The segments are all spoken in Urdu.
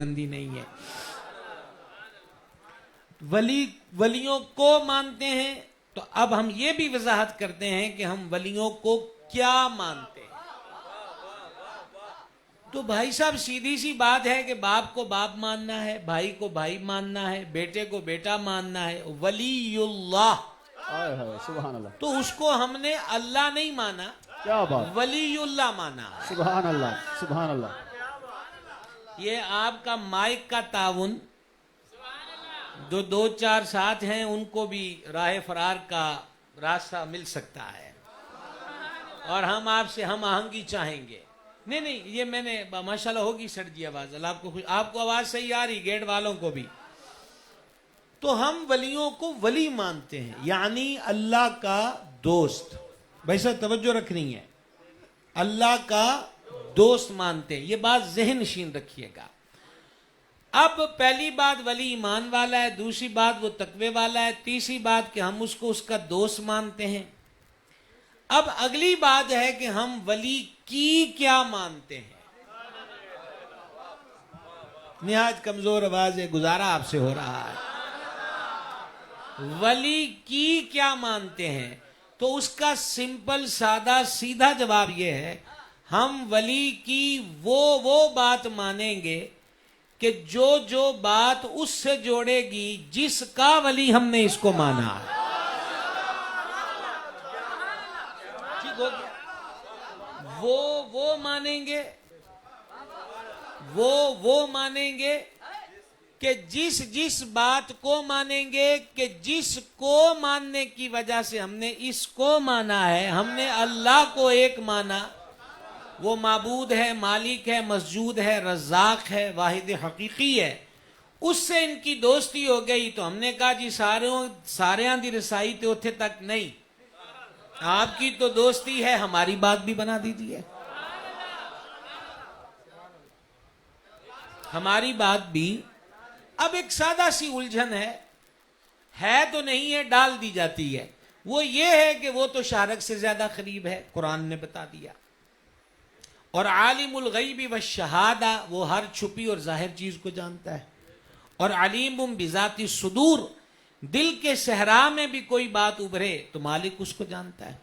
بندی نہیں ہے. ولیوں کو مانتے ہیں. تو اب ہم یہ بھی وضاحت کرتے ہیں کہ ہم ولیوں کو کیا مانتے ہیں. تو بھائی صاحب سیدھی سی بات ہے کہ باپ کو باپ ماننا ہے، بھائی کو بھائی ماننا ہے، بیٹے کو بیٹا ماننا ہے. ولی اللہ، سبحان اللہ. تو اس کو ہم نے اللہ نہیں مانا، کیا بات، ولی اللہ مانا. سبحان اللہ سبحان اللہ. یہ آپ کا مائک کا تعاون، جو دو چار ساتھ ہیں ان کو بھی راہ فرار کا راستہ مل سکتا ہے، اور ہم آپ سے ہم آہنگی چاہیں گے. نہیں یہ میں نے ماشاءاللہ ہوگی سر جی آواز، اللہ آپ کو آواز صحیح آ رہی، گیٹ والوں کو بھی. تو ہم ولیوں کو ولی مانتے ہیں، یعنی اللہ کا دوست. بھائی صاحب توجہ رکھنی ہے، اللہ کا دوست مانتے ہیں. یہ بات ذہن نشین رکھیے گا. اب پہلی بات ولی ایمان والا ہے، دوسری بات وہ تقوی والا ہے، تیسری بات کہ ہم اس کو اس کا دوست مانتے ہیں. اب اگلی بات ہے کہ ہم ولی کی کیا مانتے ہیں. نہایت کمزور آواز ہے، گزارا آپ سے ہو رہا ہے. ولی کی کیا مانتے ہیں؟ تو اس کا سمپل سادہ سیدھا جواب یہ ہے، ہم ولی کی وہ بات مانیں گے کہ جو بات اس سے جوڑے گی جس کا ولی ہم نے اس کو مانا ہے. ٹھیک ہو گیا؟ وہ مانیں گے، وہ مانیں گے کہ جس بات کو مانیں گے کہ جس کو ماننے کی وجہ سے ہم نے اس کو مانا ہے. ہم نے اللہ کو ایک مانا، وہ معبود ہے، مالک ہے، مسجود ہے، رزاق ہے، واحد حقیقی ہے. اس سے ان کی دوستی ہو گئی. تو ہم نے کہا جی سارے دی رسائی تے اتھے تک نہیں، آپ کی تو دوستی ہے، ہماری بات بھی بنا دیجیے، ہماری بات بھی. اب ایک سادہ سی الجھن ہے تو نہیں ہے، ڈال دی جاتی ہے. وہ یہ ہے کہ وہ تو شارک سے زیادہ قریب ہے، قرآن نے بتا دیا. اور عالم الغیب والشہادہ، وہ ہر چھپی اور ظاہر چیز کو جانتا ہے. اور علیم بذات الصدور، دل کے صحرا میں بھی کوئی بات ابھرے تو مالک اس کو جانتا ہے.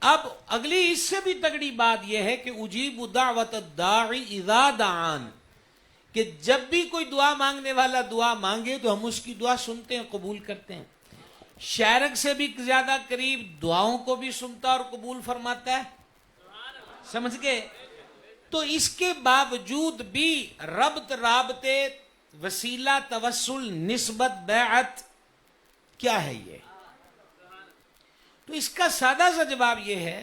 اب اگلی اس سے بھی تگڑی بات یہ ہے کہ اجیب دعوت الداعی اذا دعان، کہ جب بھی کوئی دعا مانگنے والا دعا مانگے تو ہم اس کی دعا سنتے ہیں، قبول کرتے ہیں. شارک سے بھی زیادہ قریب، دعاؤں کو بھی سنتا اور قبول فرماتا ہے. سمجھ گئے؟ تو اس کے باوجود بھی ربط، رابطے، وسیلہ، توسل، نسبت، بیعت کیا ہے یہ؟ تو اس کا سادہ سا جواب یہ ہے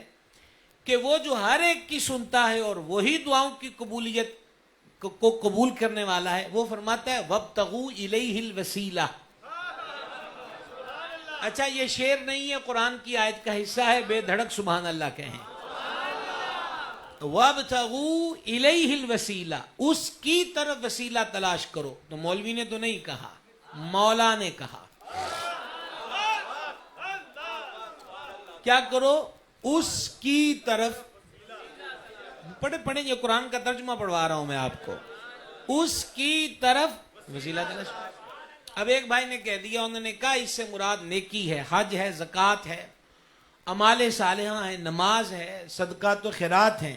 کہ وہ جو ہر ایک کی سنتا ہے اور وہی دعاؤں کی قبولیت کو قبول کرنے والا ہے، وہ فرماتا ہے وَابْتَغُوا إِلَيْهِ الْوَسِيلَةَ. اچھا یہ شعر نہیں ہے، قرآن کی آیت کا حصہ ہے، بے دھڑک سبحان اللہ کہیں. وَابْتَغُوا إِلَيْهِ الْوَسِيلَةَ، اس کی طرف وسیلہ تلاش کرو. تو مولوی نے تو نہیں کہا، مولا نے کہا. کیا کرو؟ اس کی طرف. پڑھیں یہ قرآن کا ترجمہ پڑھوا رہا ہوں میں آپ کو. اس کی طرف وسیلہ تلاش. اب ایک بھائی نے کہہ دیا، انہوں نے کہا اس سے مراد نیکی ہے، حج ہے، زکوٰۃ ہے، اعمال صالحہ ہے، نماز ہے، صدقات و خیرات ہیں.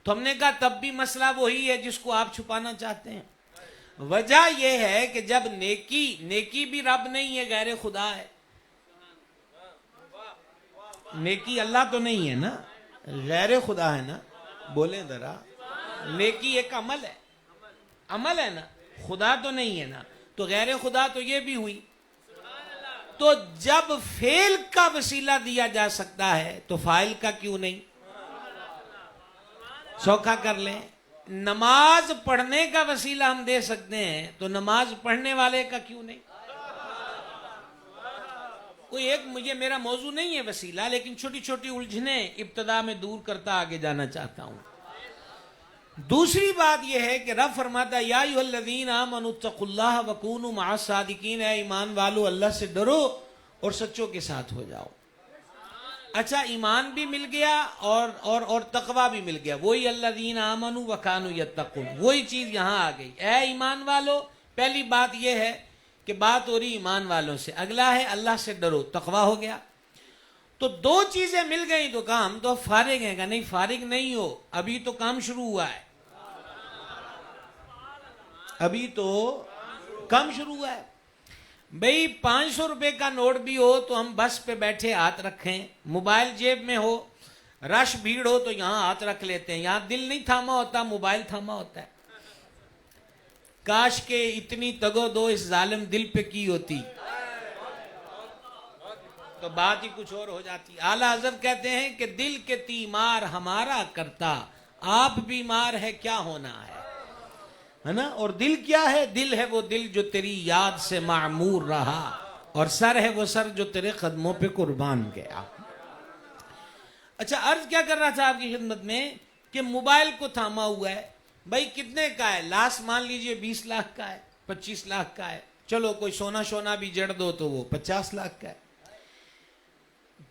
تو ہم نے کہا تب بھی مسئلہ وہی ہے جس کو آپ چھپانا چاہتے ہیں. وجہ یہ ہے کہ جب نیکی بھی رب نہیں ہے، غیر خدا ہے. نیکی اللہ تو نہیں ہے نا، غیر خدا ہے نا. بولیں ذرا، نیکی ایک عمل ہے نا، خدا تو نہیں ہے نا. تو غیر خدا تو یہ بھی ہوئی. تو جب فعل کا وسیلہ دیا جا سکتا ہے تو فاعل کا کیوں نہیں؟ سوکھا کر لیں. نماز پڑھنے کا وسیلہ ہم دے سکتے ہیں تو نماز پڑھنے والے کا کیوں نہیں؟ کوئی ایک، مجھے میرا موضوع نہیں ہے وسیلہ، لیکن چھوٹی چھوٹی الجھنیں ابتدا میں دور کرتا آگے جانا چاہتا ہوں. دوسری بات یہ ہے کہ رب فرماتا ہے یا ایھا الذین آمنوا اتقوا اللہ وکونوا مع الصادقین، اے ایمان والو اللہ سے ڈرو اور سچوں کے ساتھ ہو جاؤ. اچھا ایمان بھی مل گیا اور تقوی بھی مل گیا. وہی الذین آمنوا وکانوا یتقون, وہی چیز یہاں آ گئی. اے ایمان والو, پہلی بات یہ ہے کہ بات ہو رہی ایمان والوں سے. اگلا ہے اللہ سے ڈرو, تقوی ہو گیا. تو دو چیزیں مل گئی تو کام تو فارغ ہے. نہیں فارغ نہیں ہو, ابھی تو کام شروع ہوا ہے, ابھی تو کام شروع ہوا ہے. بھئی 500 روپے کا نوٹ بھی ہو تو ہم بس پہ بیٹھے ہاتھ رکھیں, موبائل جیب میں ہو, رش بھیڑ ہو تو یہاں ہاتھ رکھ لیتے ہیں. یہاں دل نہیں تھاما ہوتا, موبائل تھاما ہوتا ہے. کاش کے اتنی تگو دو اس ظالم دل پہ کی ہوتی تو بات ہی کچھ اور ہو جاتی. اعلیٰ حضرت کہتے ہیں کہ دل کے تیمار ہمارا کرتا, آپ بیمار ہے کیا ہونا ہے نا. اور دل کیا ہے؟ دل ہے وہ دل جو تیری یاد سے معمور رہا, اور سر ہے وہ سر جو تیرے قدموں پہ قربان گیا. اچھا عرض کیا کر رہا تھا آپ کی خدمت میں کہ موبائل کو تھاما ہوا ہے. بھائی کتنے کا ہے؟ لاس مان لیجئے 20 لاکھ کا ہے, 25 لاکھ کا ہے. چلو کوئی سونا بھی جڑ دو تو وہ 50 لاکھ کا ہے.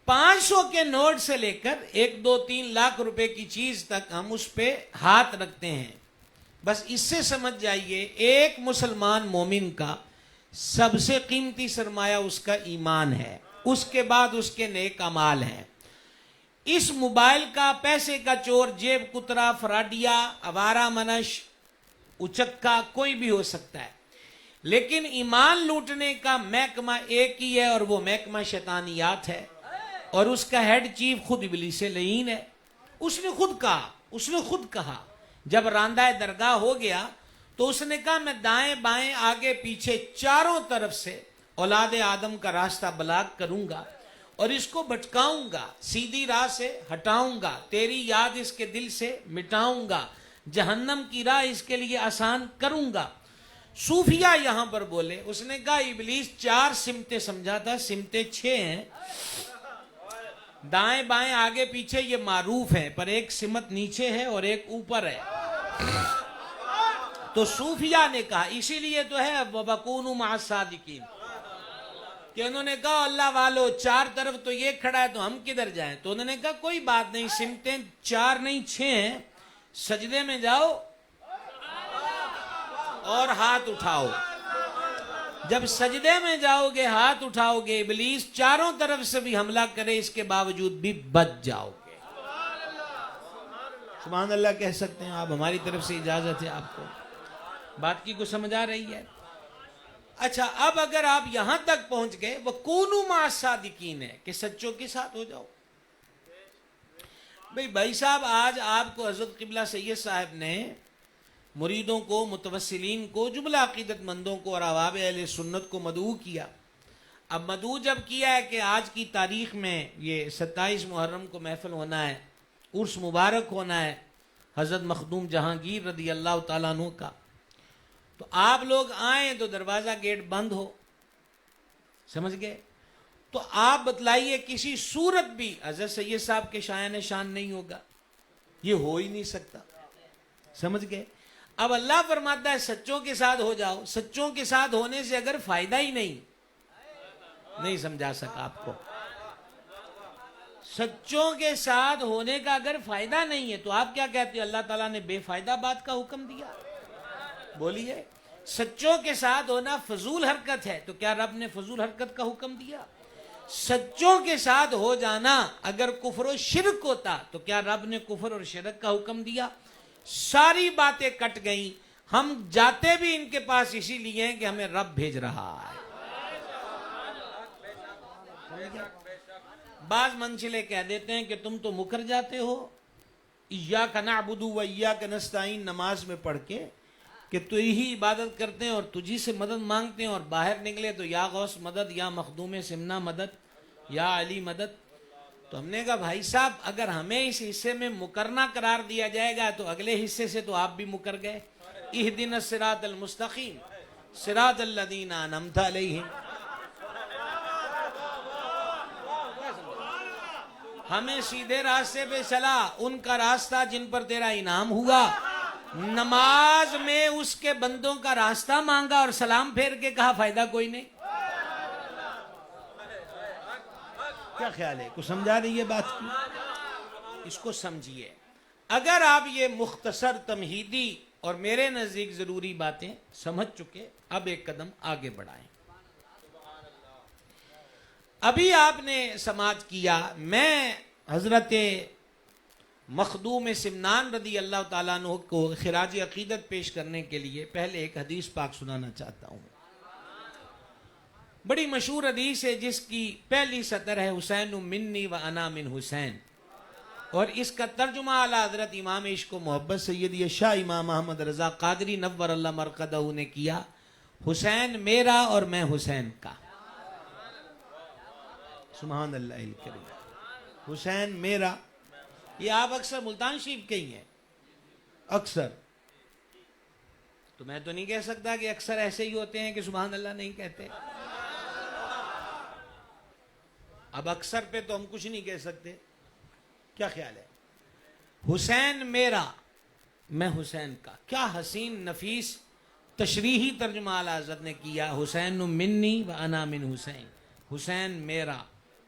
500 کے نوٹ سے لے کر 1 2 3 لاکھ روپے کی چیز تک ہم اس پہ ہاتھ رکھتے ہیں. بس اس سے سمجھ جائیے ایک مسلمان مومن کا سب سے قیمتی سرمایہ اس کا ایمان ہے, اس کے بعد اس کے نیک اعمال ہیں. اس موبائل کا, پیسے کا چور, جیب کترا, فراڈیا, آوارہ منش, اچکا کوئی بھی ہو سکتا ہے, لیکن ایمان لوٹنے کا محکمہ ایک ہی ہے, اور وہ محکمہ شیطانیات ہے, اور اس کا ہیڈ چیف خود ابلیس لعین ہے. اس نے خود کہا جب راندہ درگاہ ہو گیا تو اس نے کہا میں دائیں بائیں آگے پیچھے چاروں طرف سے اولاد آدم کا راستہ بلاک کروں گا اور اس کو بھٹکاؤں گا, سیدھی راہ سے ہٹاؤں گا, تیری یاد اس کے دل سے مٹاؤں گا, جہنم کی راہ اس کے لیے آسان کروں گا. صوفیہ یہاں پر بولے, اس نے کہا ابلیس 4 سمتیں سمجھا تھا, سمتیں 6 ہیں. دائیں بائیں آگے پیچھے یہ معروف ہے, پر ایک سمت نیچے ہے اور ایک اوپر ہے. تو صوفیہ نے کہا, اسی لیے تو ہے وَبَكُونُوا مَعَ الصَّادِقِينَ, کہ انہوں نے کہا اللہ والو 4 طرف تو یہ کھڑا ہے تو ہم کدھر جائیں. تو انہوں نے کہا کوئی بات نہیں, سمتیں 4 نہیں 6 ہیں, سجدے میں جاؤ اور ہاتھ اٹھاؤ. جب سجدے میں جاؤ گے, ہاتھ اٹھاؤ گے, ابلیس چاروں طرف سے بھی حملہ کرے اس کے باوجود بھی بچ جاؤ گے. سبحان اللہ کہہ سکتے ہیں آپ, ہماری طرف سے اجازت ہے آپ کو. بات کی کو سمجھ آ رہی ہے؟ اچھا اب اگر آپ یہاں تک پہنچ گئے, وَكُونُوا مَعَ الصَّادِقِينَ ہے کہ سچوں کے ساتھ ہو جاؤ. بھائی صاحب آج آپ کو حضرت قبلہ سید صاحب نے مریدوں کو, متوسلین کو, جملہ عقیدت مندوں کو اور احباب اہل سنت کو مدعو کیا. اب مدعو جب کیا ہے کہ آج کی تاریخ میں یہ 27 محرم کو محفل ہونا ہے, عرس مبارک ہونا ہے حضرت مخدوم جہانگیر رضی اللہ تعالیٰ عنہ کا, تو آپ لوگ آئیں تو دروازہ گیٹ بند ہو, سمجھ گئے؟ تو آپ بتلائیے کسی صورت بھی حضرت سید صاحب کے شایان شان نہیں ہوگا, یہ ہو ہی نہیں سکتا, سمجھ گئے؟ اب اللہ فرماتا ہے سچوں کے ساتھ ہو جاؤ. سچوں کے ساتھ ہونے سے اگر فائدہ ہی نہیں سمجھا سکا آپ کو, سچوں کے ساتھ ہونے کا اگر فائدہ نہیں ہے تو آپ کیا کہتے ہیں اللہ تعالیٰ نے بے فائدہ بات کا حکم دیا؟ بولیے, سچوں کے ساتھ ہونا فضول حرکت ہے تو کیا رب نے فضول حرکت کا حکم دیا؟ سچوں کے ساتھ ہو جانا اگر کفر و شرک ہوتا تو کیا رب نے کفر اور شرک کا حکم دیا؟ ساری باتیں کٹ گئیں. ہم جاتے بھی ان کے پاس اسی لیے ہیں کہ ہمیں رب بھیج رہا ہے. بعض منچلے کہہ دیتے ہیں کہ تم تو مکر جاتے ہو ایاک نعبد و ایاک نستعین نماز میں پڑھ کے کہ تو ہی عبادت کرتے ہیں اور تجھی سے مدد مانگتے ہیں, اور باہر نکلے تو یا غوث مدد, یا مخدوم سمنا مدد, یا علی مدد. تو ہم نے کہا بھائی صاحب اگر ہمیں اس حصے میں مکرنا قرار دیا جائے گا تو اگلے حصے سے تو آپ بھی مکر گئے. اہدنا الصراط المستقیم صراط الذین انعمت علیہم. ہمیں سیدھے راستے پہ چلا, ان کا راستہ جن پر تیرا انعام ہوا. نماز میں اس کے بندوں کا راستہ مانگا اور سلام پھیر کے کہا فائدہ کوئی نہیں. کیا خیال ہے؟ کو سمجھا رہی ہے بات کی؟ اس کو سمجھیے. اگر آپ یہ مختصر تمہیدی اور میرے نزدیک ضروری باتیں سمجھ چکے، اب ایک قدم آگے بڑھائیں. ابھی آپ نے سماعت کیا، میں حضرت مخدوم سمنان رضی اللہ تعالیٰ عنہ کو خراج عقیدت پیش کرنے کے لیے پہلے ایک حدیث پاک سنانا چاہتا ہوں. بڑی مشہور حدیث ہے جس کی پہلی سطر ہے حسین منی و انا من حسین، اور اس کا ترجمہ اعلیٰ حضرت امام عشق و محبت سیدی شاہ امام محمد رضا قادری نور اللہ مرقدہ نے کیا، حسین میرا اور میں حسین کا. سبحان اللہ الکریم. حسین میرا، یہ آپ اکثر ملتان شریف کے ہی ہیں، اکثر. تو میں تو نہیں کہہ سکتا کہ اکثر ایسے ہی ہوتے ہیں کہ سبحان اللہ نہیں کہتے. اب اکثر پہ تو ہم کچھ نہیں کہہ سکتے. کیا خیال ہے؟ حسین میرا، میں حسین کا. کیا حسین نفیس تشریحی ترجمہ اعلیٰ حضرت نے کیا، حسین منی و انا من حسین. حسین میرا،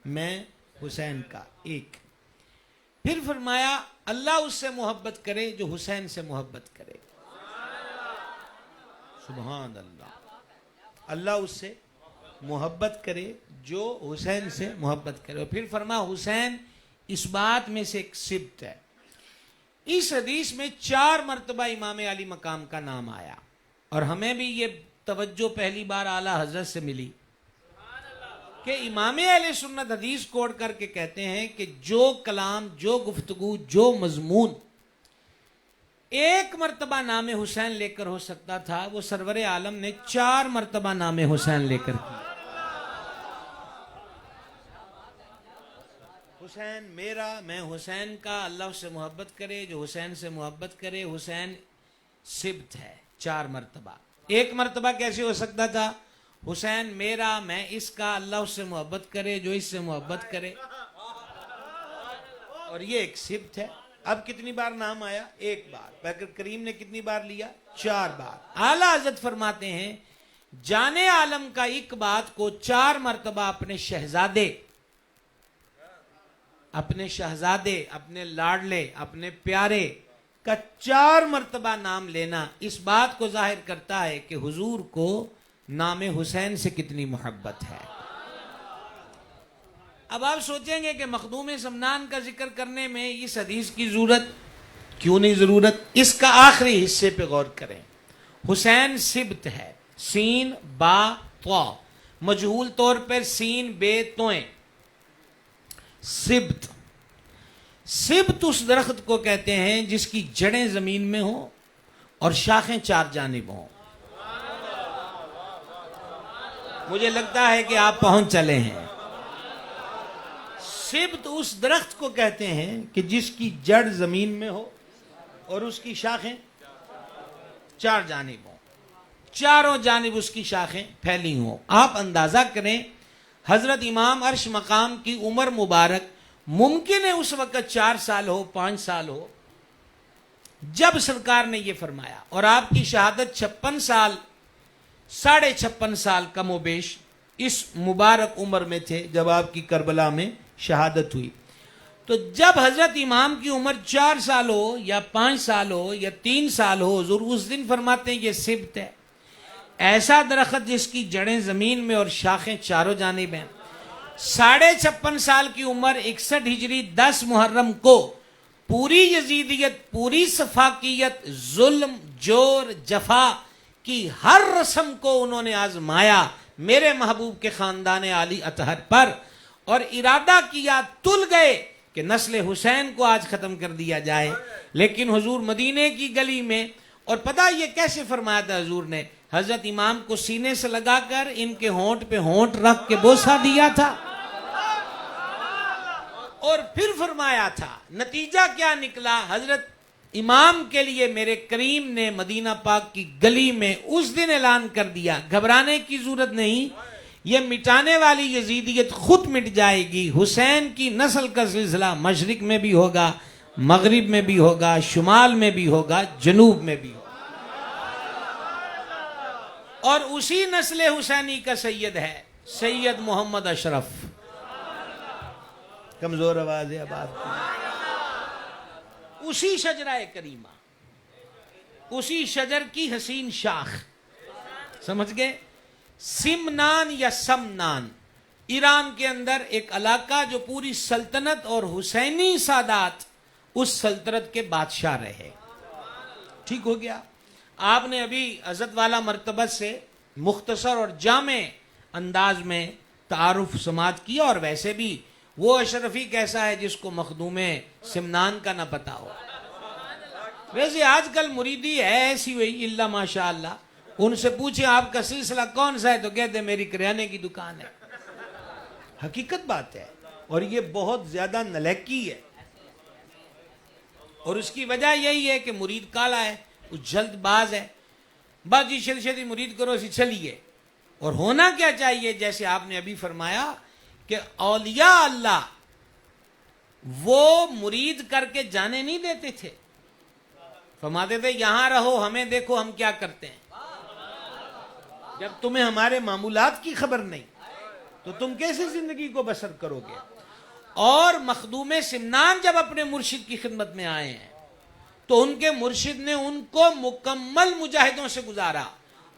میں حسین کا. ایک پھر فرمایا اللہ اس سے محبت کرے جو حسین سے محبت کرے. سبحان اللہ. اللہ اس سے محبت کرے جو حسین سے محبت کرے. اور پھر فرمایا حسین اس بات میں سے ایک سبت ہے. اس حدیث میں 4 مرتبہ امام علی مقام کا نام آیا، اور ہمیں بھی یہ توجہ پہلی بار اعلیٰ حضرت سے ملی کہ امام اہل سنت حدیث کوڈ کر کے کہتے ہیں کہ جو کلام، جو گفتگو، جو مضمون ایک مرتبہ نام حسین لے کر ہو سکتا تھا، وہ سرور عالم نے 4 مرتبہ نام حسین لے کر کی. حسین میرا، میں حسین کا، اللہ اس سے محبت کرے جو حسین سے محبت کرے. حسین سبت ہے 4 مرتبہ. ایک مرتبہ کیسے ہو سکتا تھا؟ حسین میرا، میں اس کا، اللہ اس سے محبت کرے جو اس سے محبت کرے. اور یہ ایک سبت ہے. اب کتنی بار نام آیا؟ ایک بار. پیغمبر کریم نے کتنی بار لیا؟ 4 بار. اعلیٰ حضرت فرماتے ہیں جانے عالم کا ایک بات کو 4 مرتبہ اپنے شہزادے، اپنے لاڈلے، اپنے پیارے کا 4 مرتبہ نام لینا اس بات کو ظاہر کرتا ہے کہ حضور کو نام حسین سے کتنی محبت ہے. اب آپ سوچیں گے کہ مخدوم سمنان کا ذکر کرنے میں اس حدیث کی ضرورت کیوں نہیں ضرورت؟ اس کا آخری حصے پہ غور کریں. حسین سبت ہے، سین با طا، مجہول طور پر سین بے توئیں. سبت، سبت اس درخت کو کہتے ہیں جس کی جڑیں زمین میں ہوں اور شاخیں 4 جانب ہوں. مجھے لگتا ہے کہ آپ پہنچ چلے ہیں. سبت اس درخت کو کہتے ہیں کہ جس کی جڑ زمین میں ہو اور اس کی شاخیں 4 جانب ہوں، چاروں جانب اس کی شاخیں پھیلی ہوں. آپ اندازہ کریں حضرت امام عرش مقام کی عمر مبارک ممکن ہے اس وقت 4 سال ہو، 5 سال ہو جب سرکار نے یہ فرمایا، اور آپ کی شہادت 56 سال، 56.5 سال کم و بیش اس مبارک عمر میں تھے جب آپ کی کربلا میں شہادت ہوئی. تو جب حضرت امام کی عمر 4 سال ہو یا 5 سال ہو یا 3 سال ہو، حضور اس دن فرماتے ہیں یہ سبت ہے، ایسا درخت جس کی جڑیں زمین میں اور شاخیں چاروں جانب ہیں. 56.5 سال کی عمر 61 ہجری 10 محرم کو پوری یزیدیت، پوری صفاقیت، ظلم، جور، جفا کی ہر رسم کو انہوں نے آزمایا میرے محبوب کے خاندان علی اطہر پر، اور ارادہ کیا، تل گئے کہ نسل حسین کو آج ختم کر دیا جائے. لیکن حضور مدینے کی گلی میں، اور پتہ یہ کیسے فرمایا تھا حضور نے؟ حضرت امام کو سینے سے لگا کر ان کے ہونٹ پہ ہونٹ رکھ کے بوسہ دیا تھا، اور پھر فرمایا تھا. نتیجہ کیا نکلا؟ حضرت امام کے لیے میرے کریم نے مدینہ پاک کی گلی میں اس دن اعلان کر دیا، گھبرانے کی ضرورت نہیں، یہ مٹانے والی یزیدیت خود مٹ جائے گی. حسین کی نسل کا سلسلہ مشرق میں بھی ہوگا، مغرب میں بھی ہوگا، شمال میں بھی ہوگا، جنوب میں بھی ہوگا. اور اسی نسل حسینی کا سید ہے سید محمد اشرف. کمزور آواز ہے اب آپ کی. اسی شجرہ کریمہ، اسی شجر کی حسین شاخ، سمجھ گئے؟ سمنان یا سمنان، ایران کے اندر ایک علاقہ جو پوری سلطنت اور حسینی سادات اس سلطنت کے بادشاہ رہے. ٹھیک ہو گیا. آپ نے ابھی عزت والا مرتبہ سے مختصر اور جامع انداز میں تعارف سماعت کیا، اور ویسے بھی وہ اشرفی کیسا ہے جس کو مخدوم سمنان کا نہ پتا ہو. ویسے آج کل مریدی ہے ایسی ہوئی اللہ ماشاء اللہ، ان سے پوچھیں آپ کا سلسلہ کون سا ہے تو کہتے ہیں میری کریانے کی دکان ہے. حقیقت بات ہے، اور یہ بہت زیادہ نلیکی ہے، اور اس کی وجہ یہی ہے کہ مرید کالا ہے، وہ جلد باز ہے. باجی شدی مرید کرو سی چلیے. اور ہونا کیا چاہیے، جیسے آپ نے ابھی فرمایا کہ اولیاء اللہ وہ مرید کر کے جانے نہیں دیتے تھے، فرماتے تھے یہاں رہو، ہمیں دیکھو ہم کیا کرتے ہیں. جب تمہیں ہمارے معمولات کی خبر نہیں تو تم کیسے زندگی کو بسر کرو گے. اور مخدوم سمنان جب اپنے مرشد کی خدمت میں آئے ہیں تو ان کے مرشد نے ان کو مکمل مجاہدوں سے گزارا.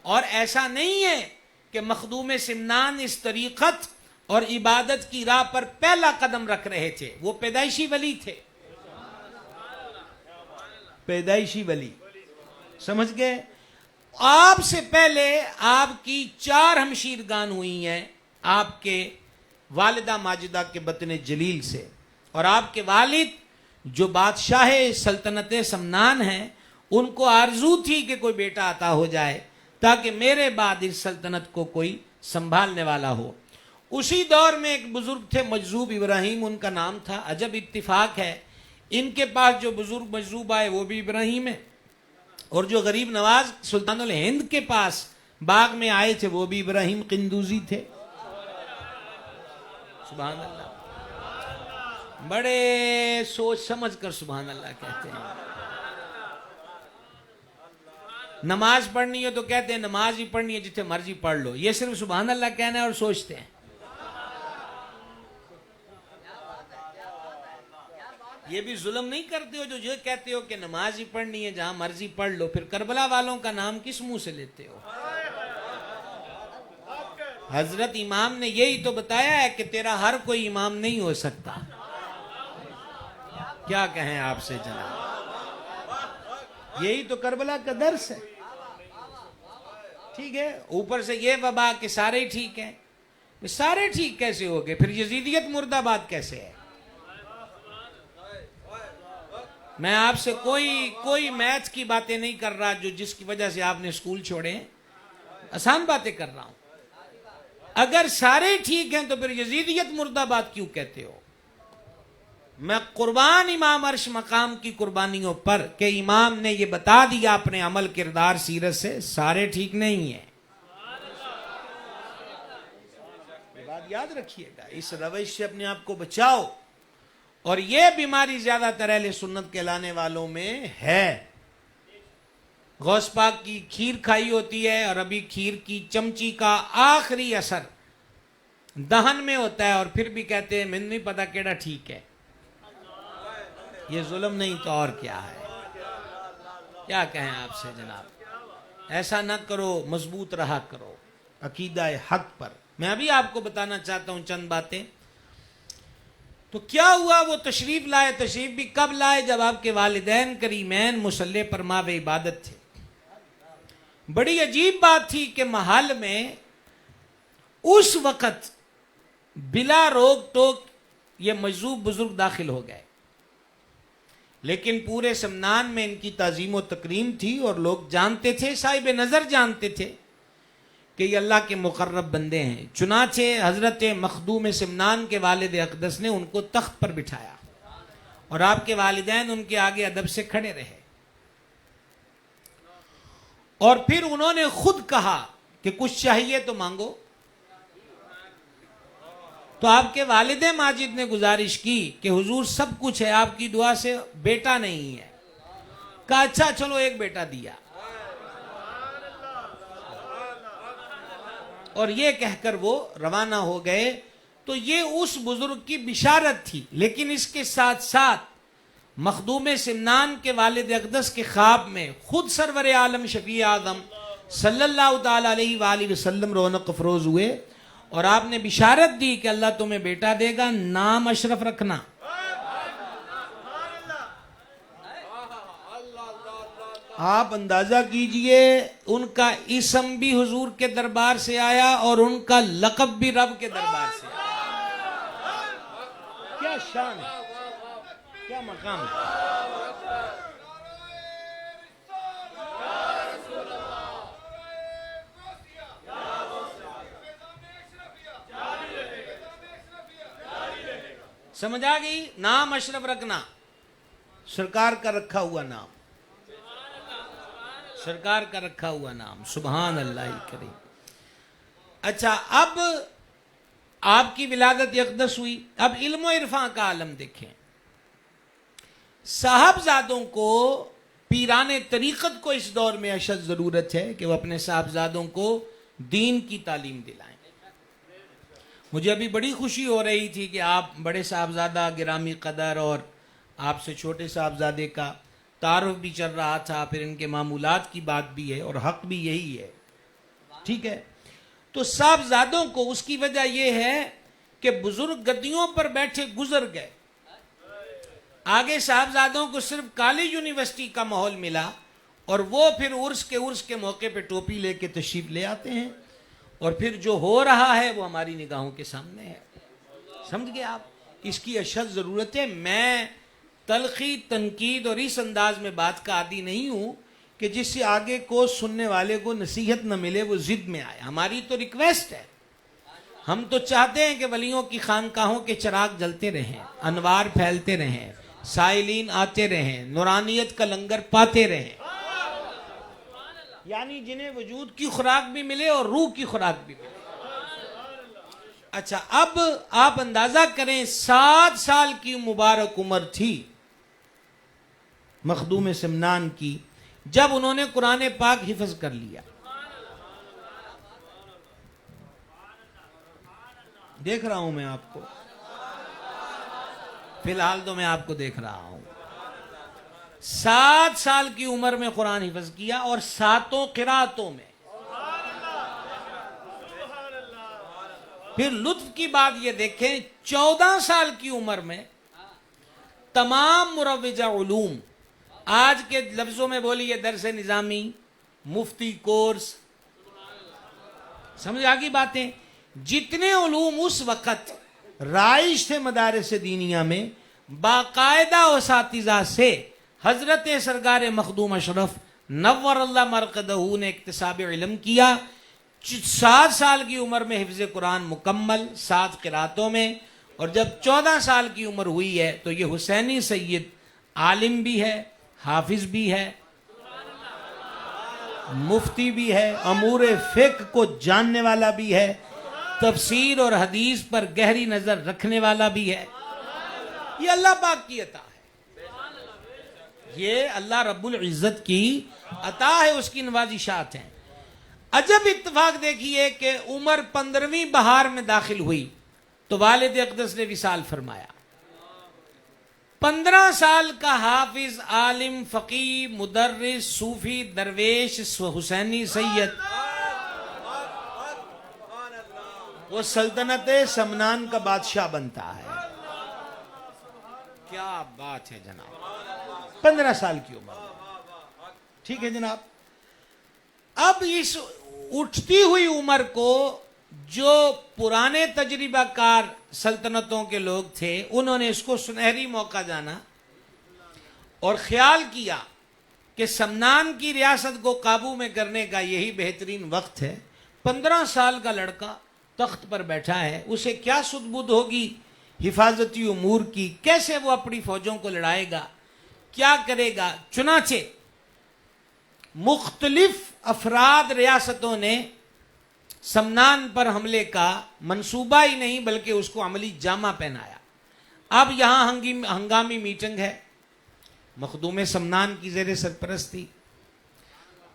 اور ایسا نہیں ہے کہ مخدوم سمنان اس طریقت اور عبادت کی راہ پر پہلا قدم رکھ رہے تھے، وہ پیدائشی ولی تھے، پیدائشی ولی، سمجھ گئے؟ آپ سے پہلے آپ کی 4 ہمشیرگان ہوئی ہیں آپ کے والدہ ماجدہ کے بطن جلیل سے، اور آپ کے والد جو بادشاہ سلطنت سمنان ہیں ان کو آرزو تھی کہ کوئی بیٹا عطا ہو جائے تاکہ میرے بعد اس سلطنت کو کوئی سنبھالنے والا ہو. اسی دور میں ایک بزرگ تھے مجذوب ابراہیم ان کا نام تھا. عجب اتفاق ہے، ان کے پاس جو بزرگ مجذوب آئے وہ بھی ابراہیم ہے، اور جو غریب نواز سلطان الہند کے پاس باغ میں آئے تھے وہ بھی ابراہیم قندوزی تھے. سبحان اللہ، بڑے سوچ سمجھ کر سبحان اللہ کہتے ہیں. نماز پڑھنی ہے تو کہتے ہیں نماز ہی پڑھنی ہے جتنے مرضی پڑھ لو. یہ صرف سبحان اللہ کہنا ہے اور سوچتے ہیں. یہ بھی ظلم نہیں کرتے ہو جو یہ کہتے ہو کہ نماز ہی پڑھنی ہے جہاں مرضی پڑھ لو، پھر کربلا والوں کا نام کس منہ سے لیتے ہو؟ حضرت امام نے یہی تو بتایا ہے کہ تیرا ہر کوئی امام نہیں ہو سکتا. کیا کہیں آپ سے جناب، یہی تو کربلا کا درس ہے. ٹھیک ہے، اوپر سے یہ وبا کہ سارے ٹھیک ہیں. سارے ٹھیک کیسے ہو گئے؟ پھر یزیدیت مردہ باد کیسے ہے؟ میں آپ سے کوئی میتھ کی باتیں نہیں کر رہا جو جس کی وجہ سے آپ نے اسکول چھوڑے ہیں، آسان باتیں کر رہا ہوں. اگر سارے ٹھیک ہیں تو پھر یزیدیت مردہ باد کیوں کہتے ہو؟ میں قربان امام عرش مقام کی قربانیوں پر کہ امام نے یہ بتا دیا اپنے عمل کردار سیرت سے سارے ٹھیک نہیں ہیں. یہ بات یاد رکھیے گا، اس روش سے اپنے آپ کو بچاؤ. اور یہ بیماری زیادہ تر اہل سنت کہلانے والوں میں ہے. غوث پاک کی کھیر کھائی ہوتی ہے اور ابھی کھیر کی چمچی کا آخری اثر دہن میں ہوتا ہے اور پھر بھی کہتے ہیں مجھے نہیں پتا کیڑا ٹھیک ہے. یہ ظلم نہیں تو اور کیا ہے؟ کیا کہیں آپ سے جناب؟ ایسا نہ کرو، مضبوط رہا کرو عقیدہ حق پر. میں ابھی آپ کو بتانا چاہتا ہوں چند باتیں. تو کیا ہوا؟ وہ تشریف لائے. تشریف بھی کب لائے؟ جب آپ کے والدین کریمین مصلی پر ماو عبادت تھے. بڑی عجیب بات تھی کہ محل میں اس وقت بلا روک ٹوک یہ مجذوب بزرگ داخل ہو گئے، لیکن پورے سمنان میں ان کی تعظیم و تکریم تھی اور لوگ جانتے تھے، صاحب نظر جانتے تھے کہ یہ اللہ کے مقرب بندے ہیں. چنانچہ حضرت مخدوم سمنان کے والد اقدس نے ان کو تخت پر بٹھایا اور آپ کے والدین ان کے آگے ادب سے کھڑے رہے. اور پھر انہوں نے خود کہا کہ کچھ چاہیے تو مانگو. تو آپ کے والد ماجد نے گزارش کی کہ حضور سب کچھ ہے، آپ کی دعا سے بیٹا نہیں ہے. کہا اچھا چلو ایک بیٹا دیا. اور یہ کہہ کر وہ روانہ ہو گئے تو یہ اس بزرگ کی بشارت تھی. لیکن اس کے ساتھ ساتھ مخدوم سمنان کے والد اقدس کے خواب میں خود سرور عالم شفیع اعظم صلی اللہ تعالی علیہ وآلہ وسلم رونق افروز ہوئے اور آپ نے بشارت دی کہ اللہ تمہیں بیٹا دے گا, نام اشرف رکھنا. آپ اندازہ کیجئے ان کا اسم بھی حضور کے دربار سے آیا اور ان کا لقب بھی رب کے دربار سے آیا. کیا شان ہے, کیا مقام ہے. سمجھ آ گئی؟ نام اشرف رکھنا, سرکار کا رکھا ہوا نام, سرکار کا رکھا ہوا نام. سبحان اللہ الکریم. اچھا, اب آپ کی ولادت اقدس ہوئی. اب علم و عرفان کا عالم دیکھیں. صاحبزادوں کو, پیران طریقت کو اس دور میں اشد ضرورت ہے کہ وہ اپنے صاحبزادوں کو دین کی تعلیم دلائیں. مجھے ابھی بڑی خوشی ہو رہی تھی کہ آپ بڑے صاحبزادہ گرامی قدر اور آپ سے چھوٹے صاحبزادے کا تعارف بھی چل رہا تھا, پھر ان کے معمولات کی بات بھی ہے اور حق بھی یہی ہے. ٹھیک ہے, تو صاحبزادوں کو, اس کی وجہ یہ ہے کہ بزرگ گدیوں پر بیٹھے گزر گئے. آگے صاحبزادوں کو صرف کالج یونیورسٹی کا ماحول ملا اور وہ پھر عرس کے موقع پہ ٹوپی لے کے تشریف لے آتے ہیں اور پھر جو ہو رہا ہے وہ ہماری نگاہوں کے سامنے ہے. سمجھ گئے آپ؟ اس کی اشد ضرورت ہے. میں تلخی, تنقید اور اس انداز میں بات کا عادی نہیں ہوں کہ جس سے آگے کو سننے والے کو نصیحت نہ ملے وہ ضد میں آئے. ہماری تو ریکویسٹ ہے, ہم تو چاہتے ہیں کہ ولیوں کی خانقاہوں کے چراغ جلتے رہیں, انوار پھیلتے رہیں, سائلین آتے رہیں, نورانیت کا لنگر پاتے رہیں, یعنی جنہیں وجود کی خوراک بھی ملے اور روح کی خوراک بھی ملے. اچھا, اب آپ اندازہ کریں 7 سال کی مبارک عمر تھی مخدوم سمنان کی جب انہوں نے قرآن پاک حفظ کر لیا. دیکھ رہا ہوں میں آپ کو, فی الحال تو میں آپ کو دیکھ رہا ہوں. 7 سال کی عمر میں قرآن حفظ کیا اور 7 قراتوں میں. پھر لطف کی بات یہ دیکھیں, 14 سال کی عمر میں تمام مروجہ علوم, آج کے لفظوں میں بولیے درس نظامی, مفتی کورس, سمجھ آگی باتیں, جتنے علوم اس وقت رائج تھے مدارس دینیہ میں, باقاعدہ اساتذہ سے حضرت سرکار مخدوم اشرف نور اللہ مرقدہ نے اکتساب علم کیا. 7 سال کی عمر میں حفظ قرآن مکمل 7 قراتوں میں, اور جب 14 سال کی عمر ہوئی ہے تو یہ حسینی سید عالم بھی ہے, حافظ بھی ہے, مفتی بھی ہے, امور فقہ کو جاننے والا بھی ہے, تفسیر اور حدیث پر گہری نظر رکھنے والا بھی ہے. یہ اللہ پاک کی عطا ہے, یہ اللہ رب العزت کی عطا ہے, اس کی نوازشات ہیں. عجب اتفاق دیکھیے کہ عمر 15ویں بہار میں داخل ہوئی تو والد اقدس نے وصال فرمایا. 15 سال کا حافظ, عالم, فقیہ, مدرس, صوفی, درویش, حسینی سید, وہ سلطنت سمنان کا بادشاہ بنتا ہے. کیا بات ہے جناب, 15 سال کی عمر. ٹھیک ہے جناب. اب اس اٹھتی ہوئی عمر کو جو پرانے تجربہ کار سلطنتوں کے لوگ تھے انہوں نے اس کو سنہری موقع جانا اور خیال کیا کہ سمنان کی ریاست کو قابو میں کرنے کا یہی بہترین وقت ہے. 15 سال کا لڑکا تخت پر بیٹھا ہے, اسے کیا سدھ بدھ ہوگی حفاظتی امور کی, کیسے وہ اپنی فوجوں کو لڑائے گا, کیا کرے گا. چنانچہ مختلف افراد ریاستوں نے سمنان پر حملے کا منصوبہ ہی نہیں بلکہ اس کو عملی جامہ پہنایا. اب یہاں ہنگامی میٹنگ ہے مخدوم سمنان کی زیر سرپرستی.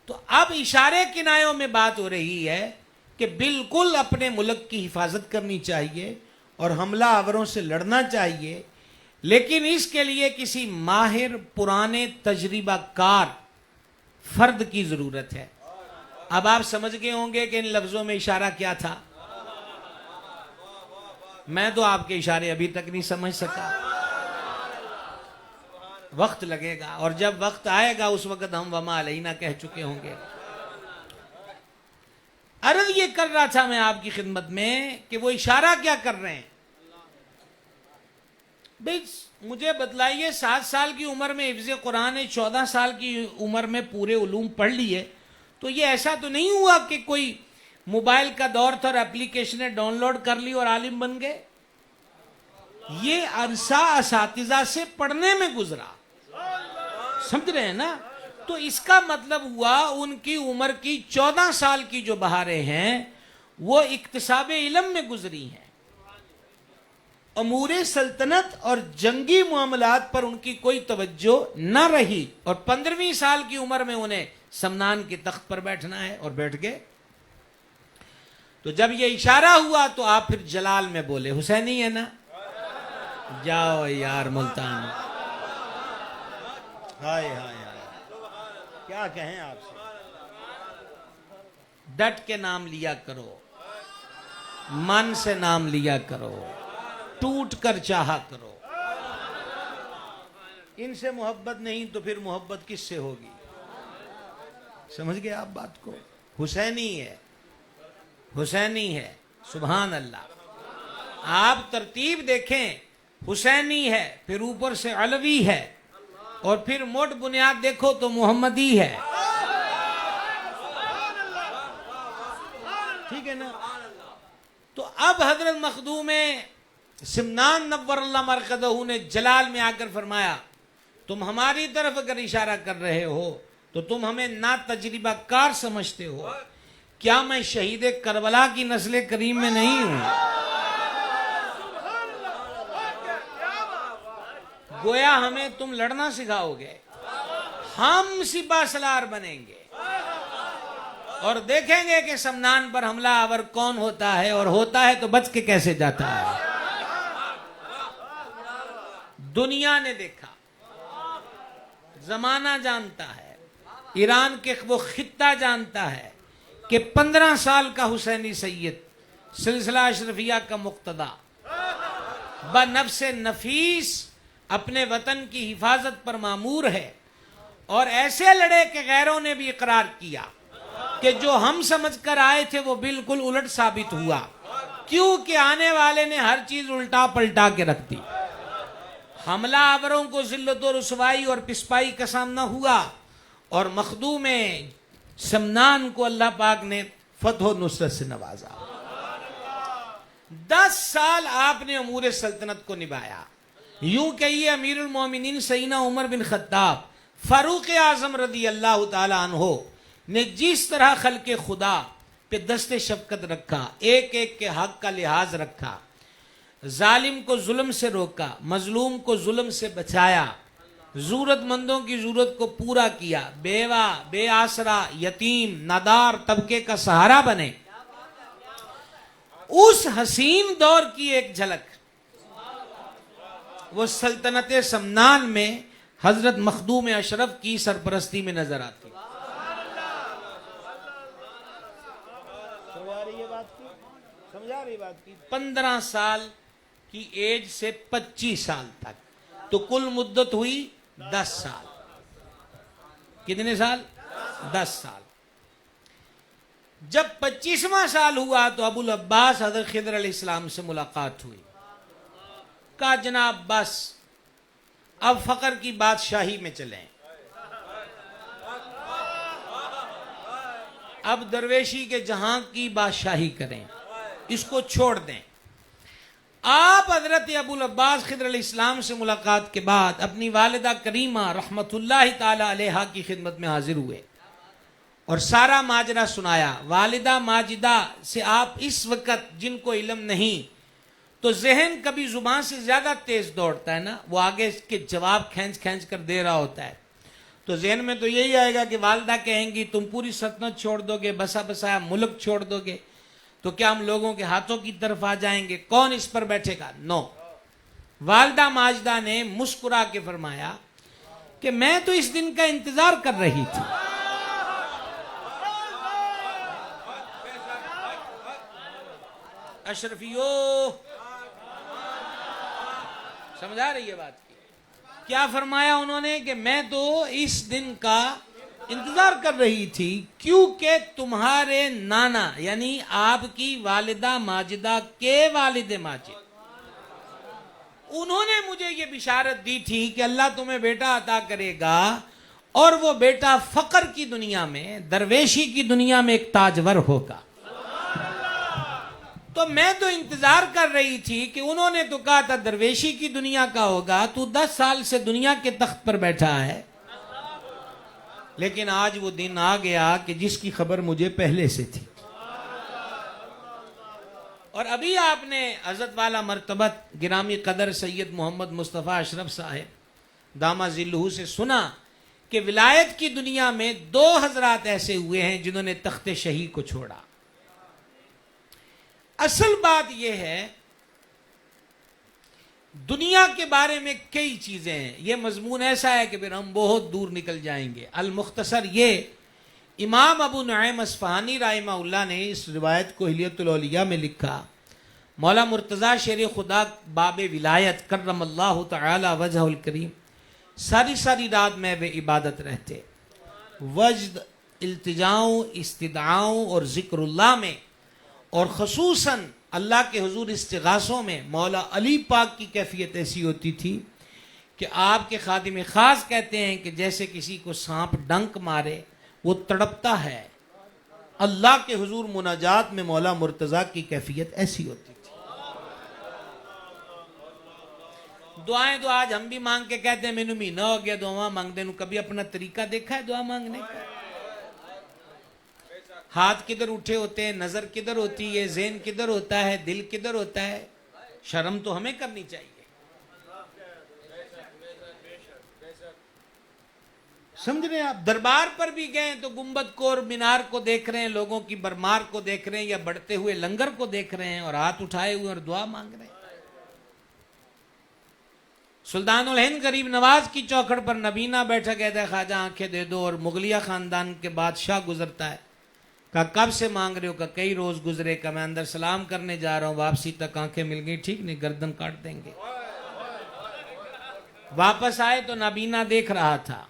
تو اب اشارے کنایوں میں بات ہو رہی ہے کہ بالکل اپنے ملک کی حفاظت کرنی چاہیے اور حملہ آوروں سے لڑنا چاہیے، لیکن اس کے لیے کسی ماہر پرانے تجربہ کار فرد کی ضرورت ہے۔ اب آپ سمجھ گئے ہوں گے کہ ان لفظوں میں اشارہ کیا تھا۔ میں تو آپ کے اشارے ابھی تک نہیں سمجھ سکا، وقت لگے گا، اور جب وقت آئے گا اس وقت ہم وما علینا کہہ چکے ہوں گے۔ عرض یہ کر رہا تھا میں آپ کی خدمت میں کہ وہ اشارہ کیا کر رہے ہیں۔ بھئی مجھے بتلائیے 7 سال کی عمر میں حفظ قرآن ہے، 14 سال کی عمر میں پورے علوم پڑھ لیے، تو یہ ایسا تو نہیں ہوا کہ کوئی موبائل کا دور تھا اور اپلیکیشنیں ڈاؤن لوڈ کر لی اور عالم بن گئے۔ یہ عرصہ اساتذہ سے پڑھنے میں گزرا، سمجھ رہے ہیں نا؟ تو اس کا مطلب ہوا ان کی عمر کی 14 سال کی جو بہاریں ہیں وہ اکتساب علم میں گزری ہیں۔ امور سلطنت اور جنگی معاملات پر ان کی کوئی توجہ نہ رہی، اور 15ویں سال کی عمر میں انہیں سمنان کے تخت پر بیٹھنا ہے، اور بیٹھ گئے۔ تو جب یہ اشارہ ہوا تو آپ پھر جلال میں بولے، حسینی ہے نا؟ جاؤ یار ملتان، ہائے ہائے ہائے، کیا کہیں آپ سے۔ ڈٹ کے نام لیا کرو، من سے نام لیا کرو، ٹوٹ کر چاہا کرو۔ ان سے محبت نہیں تو پھر محبت کس سے ہوگی؟ سمجھ گئے آپ بات کو؟ حسینی ہے، حسینی ہے، سبحان اللہ۔ آپ ترتیب دیکھیں، حسینی ہے، پھر اوپر سے علوی ہے، اور پھر موٹ بنیاد دیکھو تو محمدی ہے۔ ٹھیک ہے نا؟ تو اب حضرت مخدوم سمنان نور اللہ مرقدہ نے جلال میں آ کر فرمایا، تم ہماری طرف اگر اشارہ کر رہے ہو تو تم ہمیں نا تجربہ کار سمجھتے ہو۔ کیا میں شہید کربلا کی نسل کریم میں نہیں ہوں؟ گویا ہمیں تم لڑنا سکھاؤ گے، ہم سپاہ سالار بنیں گے اور دیکھیں گے کہ سمنان پر حملہ آور کون ہوتا ہے، اور ہوتا ہے تو بچ کے کیسے جاتا ہے۔ دنیا نے دیکھا، زمانہ جانتا ہے، ایران کے وہ خطہ جانتا ہے کہ 15 سال کا حسینی سید سلسلہ اشرفیہ کا مقتدا بنفس نفیس اپنے وطن کی حفاظت پر مامور ہے، اور ایسے لڑے کہ غیروں نے بھی اقرار کیا کہ جو ہم سمجھ کر آئے تھے وہ بالکل الٹ ثابت ہوا، کیونکہ آنے والے نے ہر چیز الٹا پلٹا کے رکھ دی۔ حملہ آوروں کو ذلت و رسوائی اور پسپائی کا سامنا ہوا، اور مخدوم سمنان کو اللہ پاک نے فتح و نصرت سے نوازا۔ 10 سال آپ نے امور سلطنت کو نبھایا۔ یوں کہیے امیر المومنین سیدنا عمر بن خطاب فاروق اعظم رضی اللہ تعالی عنہ نے جس طرح خلق خدا پہ دست شفقت رکھا، ایک ایک کے حق کا لحاظ رکھا، ظالم کو ظلم سے روکا، مظلوم کو ظلم سے بچایا، ضرورت مندوں کی ضرورت کو پورا کیا، بیوہ، بے آسرا، یتیم، نادار طبقے کا سہارا بنے، اس حسین دور کی ایک جھلک وہ سلطنت سمنان میں حضرت مخدوم اشرف کی سرپرستی میں نظر آتی۔ سمجھا رہی بات کی؟ 15 سال کی ایج سے 25 سال تک، تو کل مدت ہوئی 10 سال۔ کتنے سال؟ 10 سال۔ جب 25واں سال ہوا تو ابو العباس حضرت خضر علیہ السلام سے ملاقات ہوئی۔ کہا جناب بس اب فقر کی بادشاہی میں چلیں، اب درویشی کے جہاں کی بادشاہی کریں، اس کو چھوڑ دیں۔ آپ حضرت ابو العباس خضر علیہ السلام سے ملاقات کے بعد اپنی والدہ کریمہ رحمت اللہ تعالی علیہا کی خدمت میں حاضر ہوئے اور سارا ماجرا سنایا۔ والدہ ماجدہ سے آپ اس وقت جن کو علم نہیں تو ذہن کبھی زبان سے زیادہ تیز دوڑتا ہے نا، وہ آگے کے جواب کھینچ کھینچ کر دے رہا ہوتا ہے، تو ذہن میں تو یہی آئے گا کہ والدہ کہیں گی تم پوری سلطنت چھوڑ دو گے، بسا بسایا ملک چھوڑ دو گے، تو کیا ہم لوگوں کے ہاتھوں کی طرف آ جائیں گے؟ کون اس پر بیٹھے گا؟ نو. والدہ ماجدہ نے مسکرا کے فرمایا کہ میں تو اس دن کا انتظار کر رہی تھی. اشرفیو سمجھا رہی ہے بات کی؟ کیا فرمایا انہوں نے کہ میں تو اس دن کا انتظار کر رہی تھی کیونکہ تمہارے نانا یعنی آپ کی والدہ ماجدہ کے والد ماجد انہوں نے مجھے یہ بشارت دی تھی کہ اللہ تمہیں بیٹا عطا کرے گا اور وہ بیٹا فقر کی دنیا میں درویشی کی دنیا میں ایک تاجور ہوگا. تو میں تو انتظار کر رہی تھی کہ انہوں نے تو کہا تھا درویشی کی دنیا کا ہوگا، تو 10 سال سے دنیا کے تخت پر بیٹھا ہے، لیکن آج وہ دن آ گیا کہ جس کی خبر مجھے پہلے سے تھی. اور ابھی آپ نے عزت والا مرتبت گرامی قدر سید محمد مصطفیٰ اشرف صاحب دامہ ذلہ سے سنا کہ ولایت کی دنیا میں 2 حضرات ایسے ہوئے ہیں جنہوں نے تخت شہی کو چھوڑا. اصل بات یہ ہے دنیا کے بارے میں کئی چیزیں ہیں. یہ مضمون ایسا ہے کہ پھر ہم بہت دور نکل جائیں گے. المختصر یہ امام ابو نعیم اصفہانی رحمہ اللہ نے اس روایت کو حلیۃ الاولیاء میں لکھا. مولا مرتضیٰ شیر خدا باب ولایت کرم اللہ تعالی وجہ الکریم ساری رات میں وہ عبادت رہتے، وجد التجاؤں استدعاؤں اور ذکر اللہ میں، اور خصوصاً اللہ کے حضور استغاثوں میں مولا علی پاک کی کیفیت ایسی ہوتی تھی کہ آپ کے خادم خاص کہتے ہیں کہ جیسے کسی کو سانپ ڈنک مارے وہ تڑپتا ہے، اللہ کے حضور مناجات میں مولا مرتضیٰ کی کیفیت ایسی ہوتی تھی. دعائیں تو آج ہم بھی مانگ کے کہتے ہیں مینو مہینہ ہو گیا دعا مانگ دے. کبھی اپنا طریقہ دیکھا ہے دعا مانگنے کا؟ ہاتھ کدھر اٹھے ہوتے ہیں، نظر کدھر ہوتی ہے، ذہن کدھر ہوتا ہے، دل کدھر ہوتا ہے؟ شرم تو ہمیں کرنی چاہیے. سمجھ رہے ہیں آپ؟ دربار پر بھی گئے تو گنبد کو اور مینار کو دیکھ رہے ہیں، لوگوں کی برمار کو دیکھ رہے ہیں یا بڑھتے ہوئے لنگر کو دیکھ رہے ہیں اور ہاتھ اٹھائے ہوئے اور دعا مانگ رہے ہیں. سلطان الہند غریب نواز کی چوکھٹ پر نبینا بیٹھا کہتا ہے خواجہ آنکھیں دے دو، اور مغلیہ خاندان کے بادشاہ گزرتا ہے. کہا کب سے مانگ رہے ہو؟ کہ کئی روز گزرے. کہ میں اندر سلام کرنے جا رہا ہوں، واپسی تک آنکھیں مل گئی، ٹھیک نہیں گردن کاٹ دیں گے. واپس آئے تو نابینا دیکھ رہا تھا.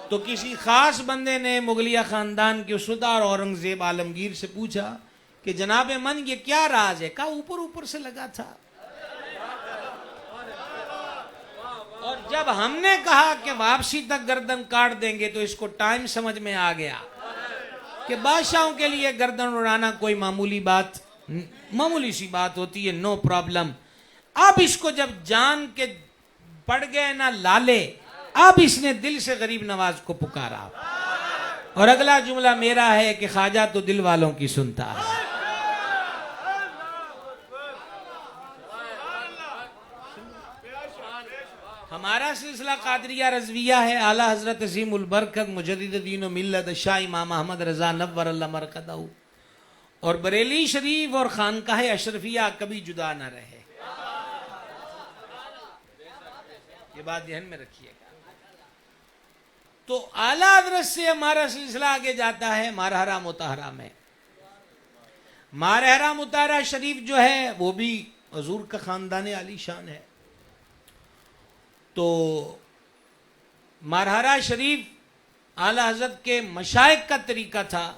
تو کسی خاص بندے نے مغلیہ خاندان کے سردار اورنگزیب عالمگیر سے پوچھا کہ جناب من یہ کیا راز ہے؟ کہا اوپر سے لگا تھا. اور جب ہم نے کہا کہ واپسی تک گردن کاٹ دیں گے تو اس کو ٹائم سمجھ میں آ گیا کہ بادشاہوں کے لیے گردن اڑانا کوئی معمولی سی بات ہوتی ہے، نو پرابلم. اب اس کو جب جان کے پڑ گئے نا لالے، اب اس نے دل سے غریب نواز کو پکارا. اور اگلا جملہ میرا ہے کہ خواجہ تو دل والوں کی سنتا ہے. ہمارا سلسلہ قادریہ رضویہ ہے. اعلیٰ حضرت عظیم البرکت مجدد دین و ملت شاہ امام احمد رضا نور اللہ مرقدہ اور بریلی شریف اور خانقاہ اشرفیہ کبھی جدا نہ رہے. یہ بات ذہن میں رکھیے گا. تو اعلیٰ حضرت سے ہمارا سلسلہ آگے جاتا ہے مارہرہ مطہرہ میں. مارہرہ مطہرہ شریف جو ہے وہ بھی حضور کا خاندان عالی شان ہے. تو مارہرہ شریف اعلیٰ حضرت کے مشائخ کا طریقہ تھا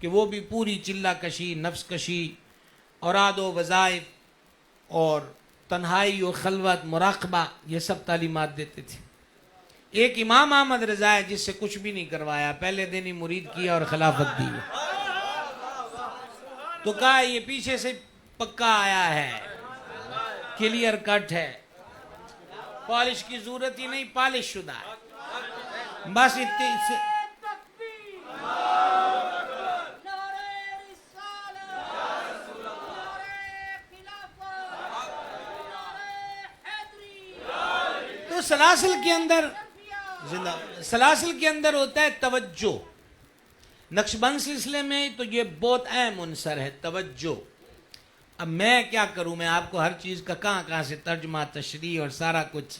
کہ وہ بھی پوری چلہ کشی، نفس کشی، اوراد و وظائف اور تنہائی و خلوت، مراقبہ، یہ سب تعلیمات دیتے تھے. ایک امام احمد رضا ہے جس سے کچھ بھی نہیں کروایا، پہلے دن ہی مرید کیا اور خلافت دی. تو کہا یہ پیچھے سے پکا آیا ہے، کلیئر کٹ ہے، پالش کی ضرورت ہی نہیں، پالش شدہ ہے. بس اتنی سے تو سلاسل کے اندر ہوتا ہے توجہ. نقشبند سلسلے میں تو یہ بہت اہم عنصر ہے توجہ. اب میں کیا کروں، میں آپ کو ہر چیز کا کہاں سے ترجمہ تشریح اور سارا کچھ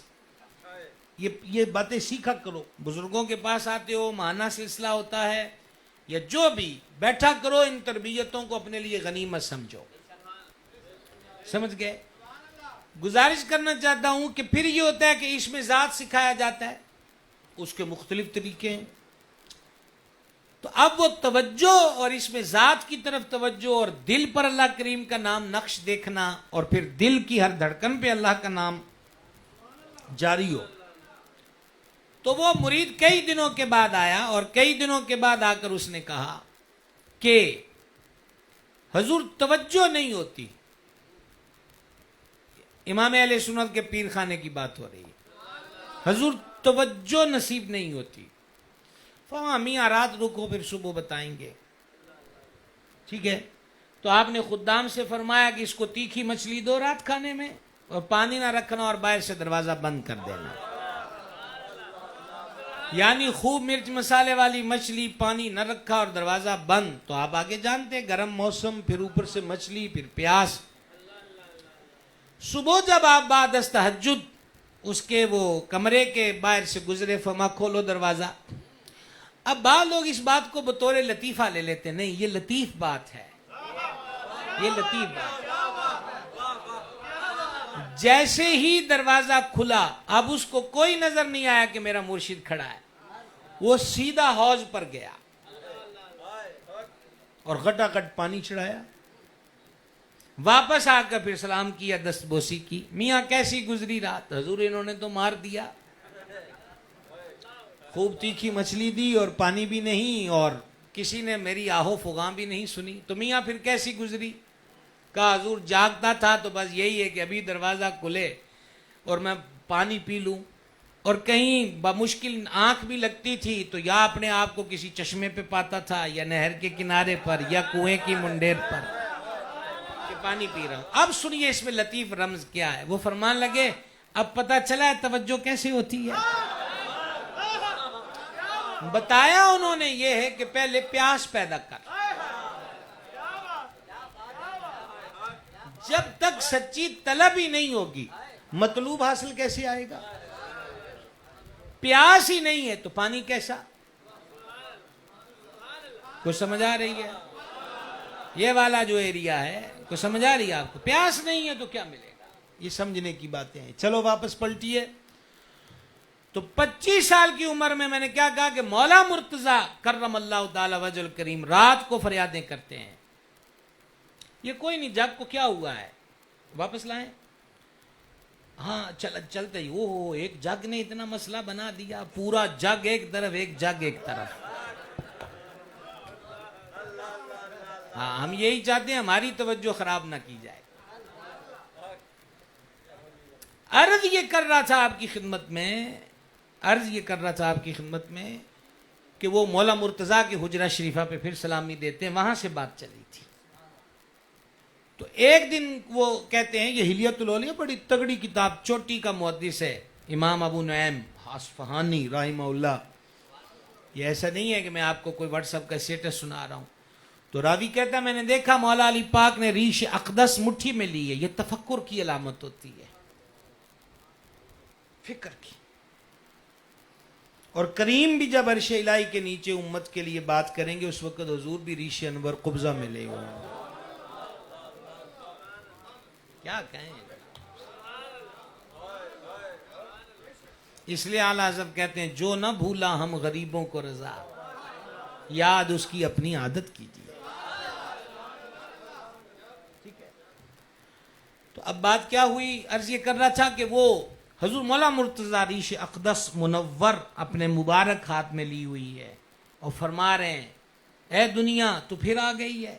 یہ باتیں سیکھا کرو. بزرگوں کے پاس آتے ہو، ماہانہ سلسلہ ہوتا ہے یا جو بھی، بیٹھا کرو، ان تربیتوں کو اپنے لیے غنیمت سمجھو. سمجھ گئے؟ گزارش کرنا چاہتا ہوں کہ پھر یہ ہوتا ہے کہ اس میں ذات سکھایا جاتا ہے، اس کے مختلف طریقے ہیں. تو اب وہ توجہ اور اس میں ذات کی طرف توجہ اور دل پر اللہ کریم کا نام نقش دیکھنا اور پھر دل کی ہر دھڑکن پہ اللہ کا نام جاری ہو. تو وہ مرید کئی دنوں کے بعد آیا اور کئی دنوں کے بعد آ کر اس نے کہا کہ حضور توجہ نہیں ہوتی. امام اہل سنت کے پیر خانے کی بات ہو رہی ہے. حضور توجہ نصیب نہیں ہوتی. میاں رات رکو پھر صبح بتائیں گے. ٹھیک ہے. تو آپ نے خدام سے فرمایا کہ اس کو تیکھی مچھلی دو رات کھانے میں اور پانی نہ رکھنا اور باہر سے دروازہ بند کر دینا. یعنی خوب مرچ مسالے والی مچھلی، پانی نہ رکھا اور دروازہ بند. تو آپ آگے جانتے ہیں گرم موسم، پھر اوپر سے مچھلی، پھر پیاس. صبح جب آپ بعد از تہجد اس کے وہ کمرے کے باہر سے گزرے، فما کھولو دروازہ. اب بعض لوگ اس بات کو بطور لطیفہ لے لیتے. نہیں، یہ لطیف بات ہے، یہ لطیف بات. جیسے ہی دروازہ کھلا، اب اس کو کوئی نظر نہیں آیا کہ میرا مرشد کھڑا ہے. وہ سیدھا حوض پر گیا اور گھٹا گھٹ پانی چڑھایا. واپس آ کر پھر سلام کیا، دست بوسی کی. میاں کیسی گزری رات؟ حضور انہوں نے تو مار دیا، خوب تیکھی مچھلی دی اور پانی بھی نہیں اور کسی نے میری آہو فغاں بھی نہیں سنی. تو میاں پھر کیسی گزری؟ کہا حضور جاگتا تھا تو بس یہی ہے کہ ابھی دروازہ کھلے اور میں پانی پی لوں، اور کہیں بمشکل آنکھ بھی لگتی تھی تو یا اپنے آپ کو کسی چشمے پہ پاتا تھا یا نہر کے کنارے پر یا کنویں کی منڈیر پر کہ پانی پی رہا ہوں. اب سنیے اس میں لطیف رمز کیا ہے. وہ فرمان لگے اب پتہ چلا ہے توجہ کیسے ہوتی ہے. بتایا انہوں نے یہ ہے کہ پہلے پیاس پیدا کر. جب تک سچی طلب ہی نہیں ہوگی مطلوب حاصل کیسے آئے گا؟ پیاس ہی نہیں ہے تو پانی کیسا؟ کچھ سمجھ آ رہی ہے؟ یہ والا جو ایریا ہے کچھ سمجھ آ رہی ہے آپ کو؟ پیاس نہیں ہے تو کیا ملے گا؟ یہ سمجھنے کی باتیں ہیں. چلو واپس پلٹیے. تو 25 سال کی عمر میں نے کیا کہا کہ مولا مرتضی کرم اللہ تعالی وجہ الکریم رات کو فریادیں کرتے ہیں. یہ کوئی نہیں، جگ کو کیا ہوا ہے، واپس لائیں. ہاں چلتے ہی ایک جگ نے اتنا مسئلہ بنا دیا، پورا جگ ایک طرف، ایک جگ ایک طرف. ہاں ہم یہی چاہتے ہیں ہماری توجہ خراب نہ کی جائے. عرض یہ کر رہا تھا آپ کی خدمت میں کہ وہ مولا مرتضیٰ کی حجرہ شریفہ پہ پھر سلامی دیتے ہیں. وہاں سے بات چلی تھی. تو ایک دن وہ کہتے ہیں، یہ حلیۃ الاولیاء بڑی تگڑی کتاب، چوٹی کا محدث ہے امام ابو نعیم اصفہانی رحمہ اللہ. یہ ایسا نہیں ہے کہ میں آپ کو کوئی واٹس ایپ کا اسٹیٹس سنا رہا ہوں. تو راوی کہتا ہے میں نے دیکھا مولا علی پاک نے ریش اقدس مٹھی میں لی ہے. یہ تفکر کی علامت ہوتی ہے، فکر کی. اور کریم بھی جب عرش الہی کے نیچے امت کے لیے بات کریں گے اس وقت حضور بھی ریش انور قبضہ میں لے گا. کیا کہیں. اس لیے اعلیٰ حضرت کہتے ہیں جو نہ بھولا ہم غریبوں کو رضا، یاد اس کی اپنی عادت کیجیے. ٹھیک ہے. تو اب بات کیا ہوئی؟ عرض یہ کر رہا تھا کہ وہ حضور مولا مرتضیٰ ریش اقدس منور اپنے مبارک ہاتھ میں لی ہوئی ہے اور فرما رہے ہیں اے دنیا تو پھر آ گئی ہے.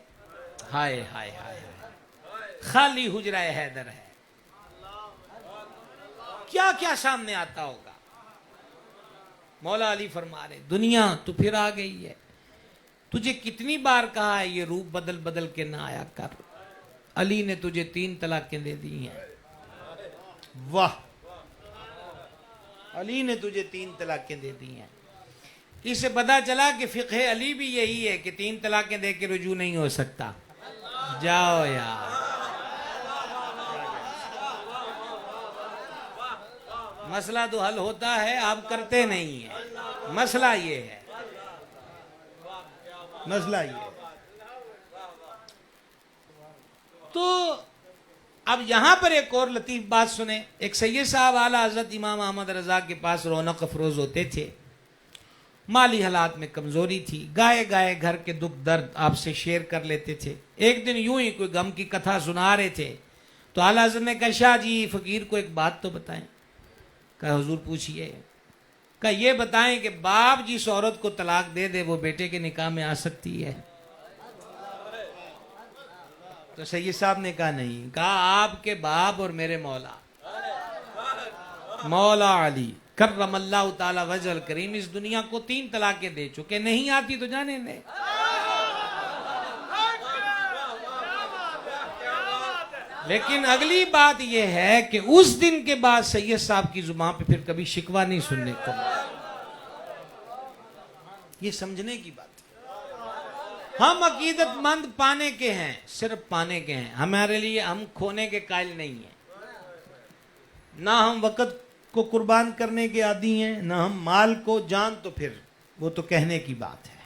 ہائے ہائے ہائے، خالی حجرہ حیدر ہے. کیا کیا سامنے آتا ہوگا. مولا علی فرما رہے دنیا تو پھر آ گئی ہے. تجھے کتنی بار کہا ہے یہ روپ بدل بدل کے نہ آیا کر. علی نے تجھے 3 طلاقیں دے دی ہیں. واہ، علی نے تجھے 3 طلاقیں دے دی ہیں. اسے پتا چلا کہ فقہ علی بھی یہی ہے کہ 3 طلاقیں دے کے رجوع نہیں ہو سکتا. جاؤ یار, مسئلہ تو حل ہوتا ہے, آپ کرتے نہیں ہیں. مسئلہ یہ ہے, مسئلہ یہ ہے. تو اب یہاں پر ایک اور لطیف بات سنیں. ایک سید صاحب اعلیٰ حضرت امام احمد رضا کے پاس رونق افروز ہوتے تھے. مالی حالات میں کمزوری تھی, گائے گائے گھر کے دکھ درد آپ سے شیئر کر لیتے تھے. ایک دن یوں ہی کوئی غم کی کتھا سنا رہے تھے تو اعلیٰ حضرت نے کہا شاہ جی فقیر کو ایک بات تو بتائیں. کہا حضور پوچھئے. کہا یہ بتائیں کہ باپ جس عورت کو طلاق دے دے وہ بیٹے کے نکاح میں آ سکتی ہے؟ تو سید صاحب نے کہا نہیں. کہا آپ کے باپ اور میرے مولا علی کرم اللہ تعالی وجہ الکریم اس دنیا کو 3 طلاقیں دے چکے, نہیں آتی تو جانے دیں. لیکن اگلی بات یہ ہے کہ اس دن کے بعد سید صاحب کی زبان پہ پھر کبھی شکوہ نہیں سننے کو ملا. یہ سمجھنے کی بات ہے. ہم عقیدت مند پانے کے ہیں, صرف پانے کے ہیں. ہمارے لیے ہم کھونے کے قائل نہیں ہیں. نہ ہم وقت کو قربان کرنے کے عادی ہیں, نہ ہم مال کو. جان تو پھر وہ تو کہنے کی بات ہے,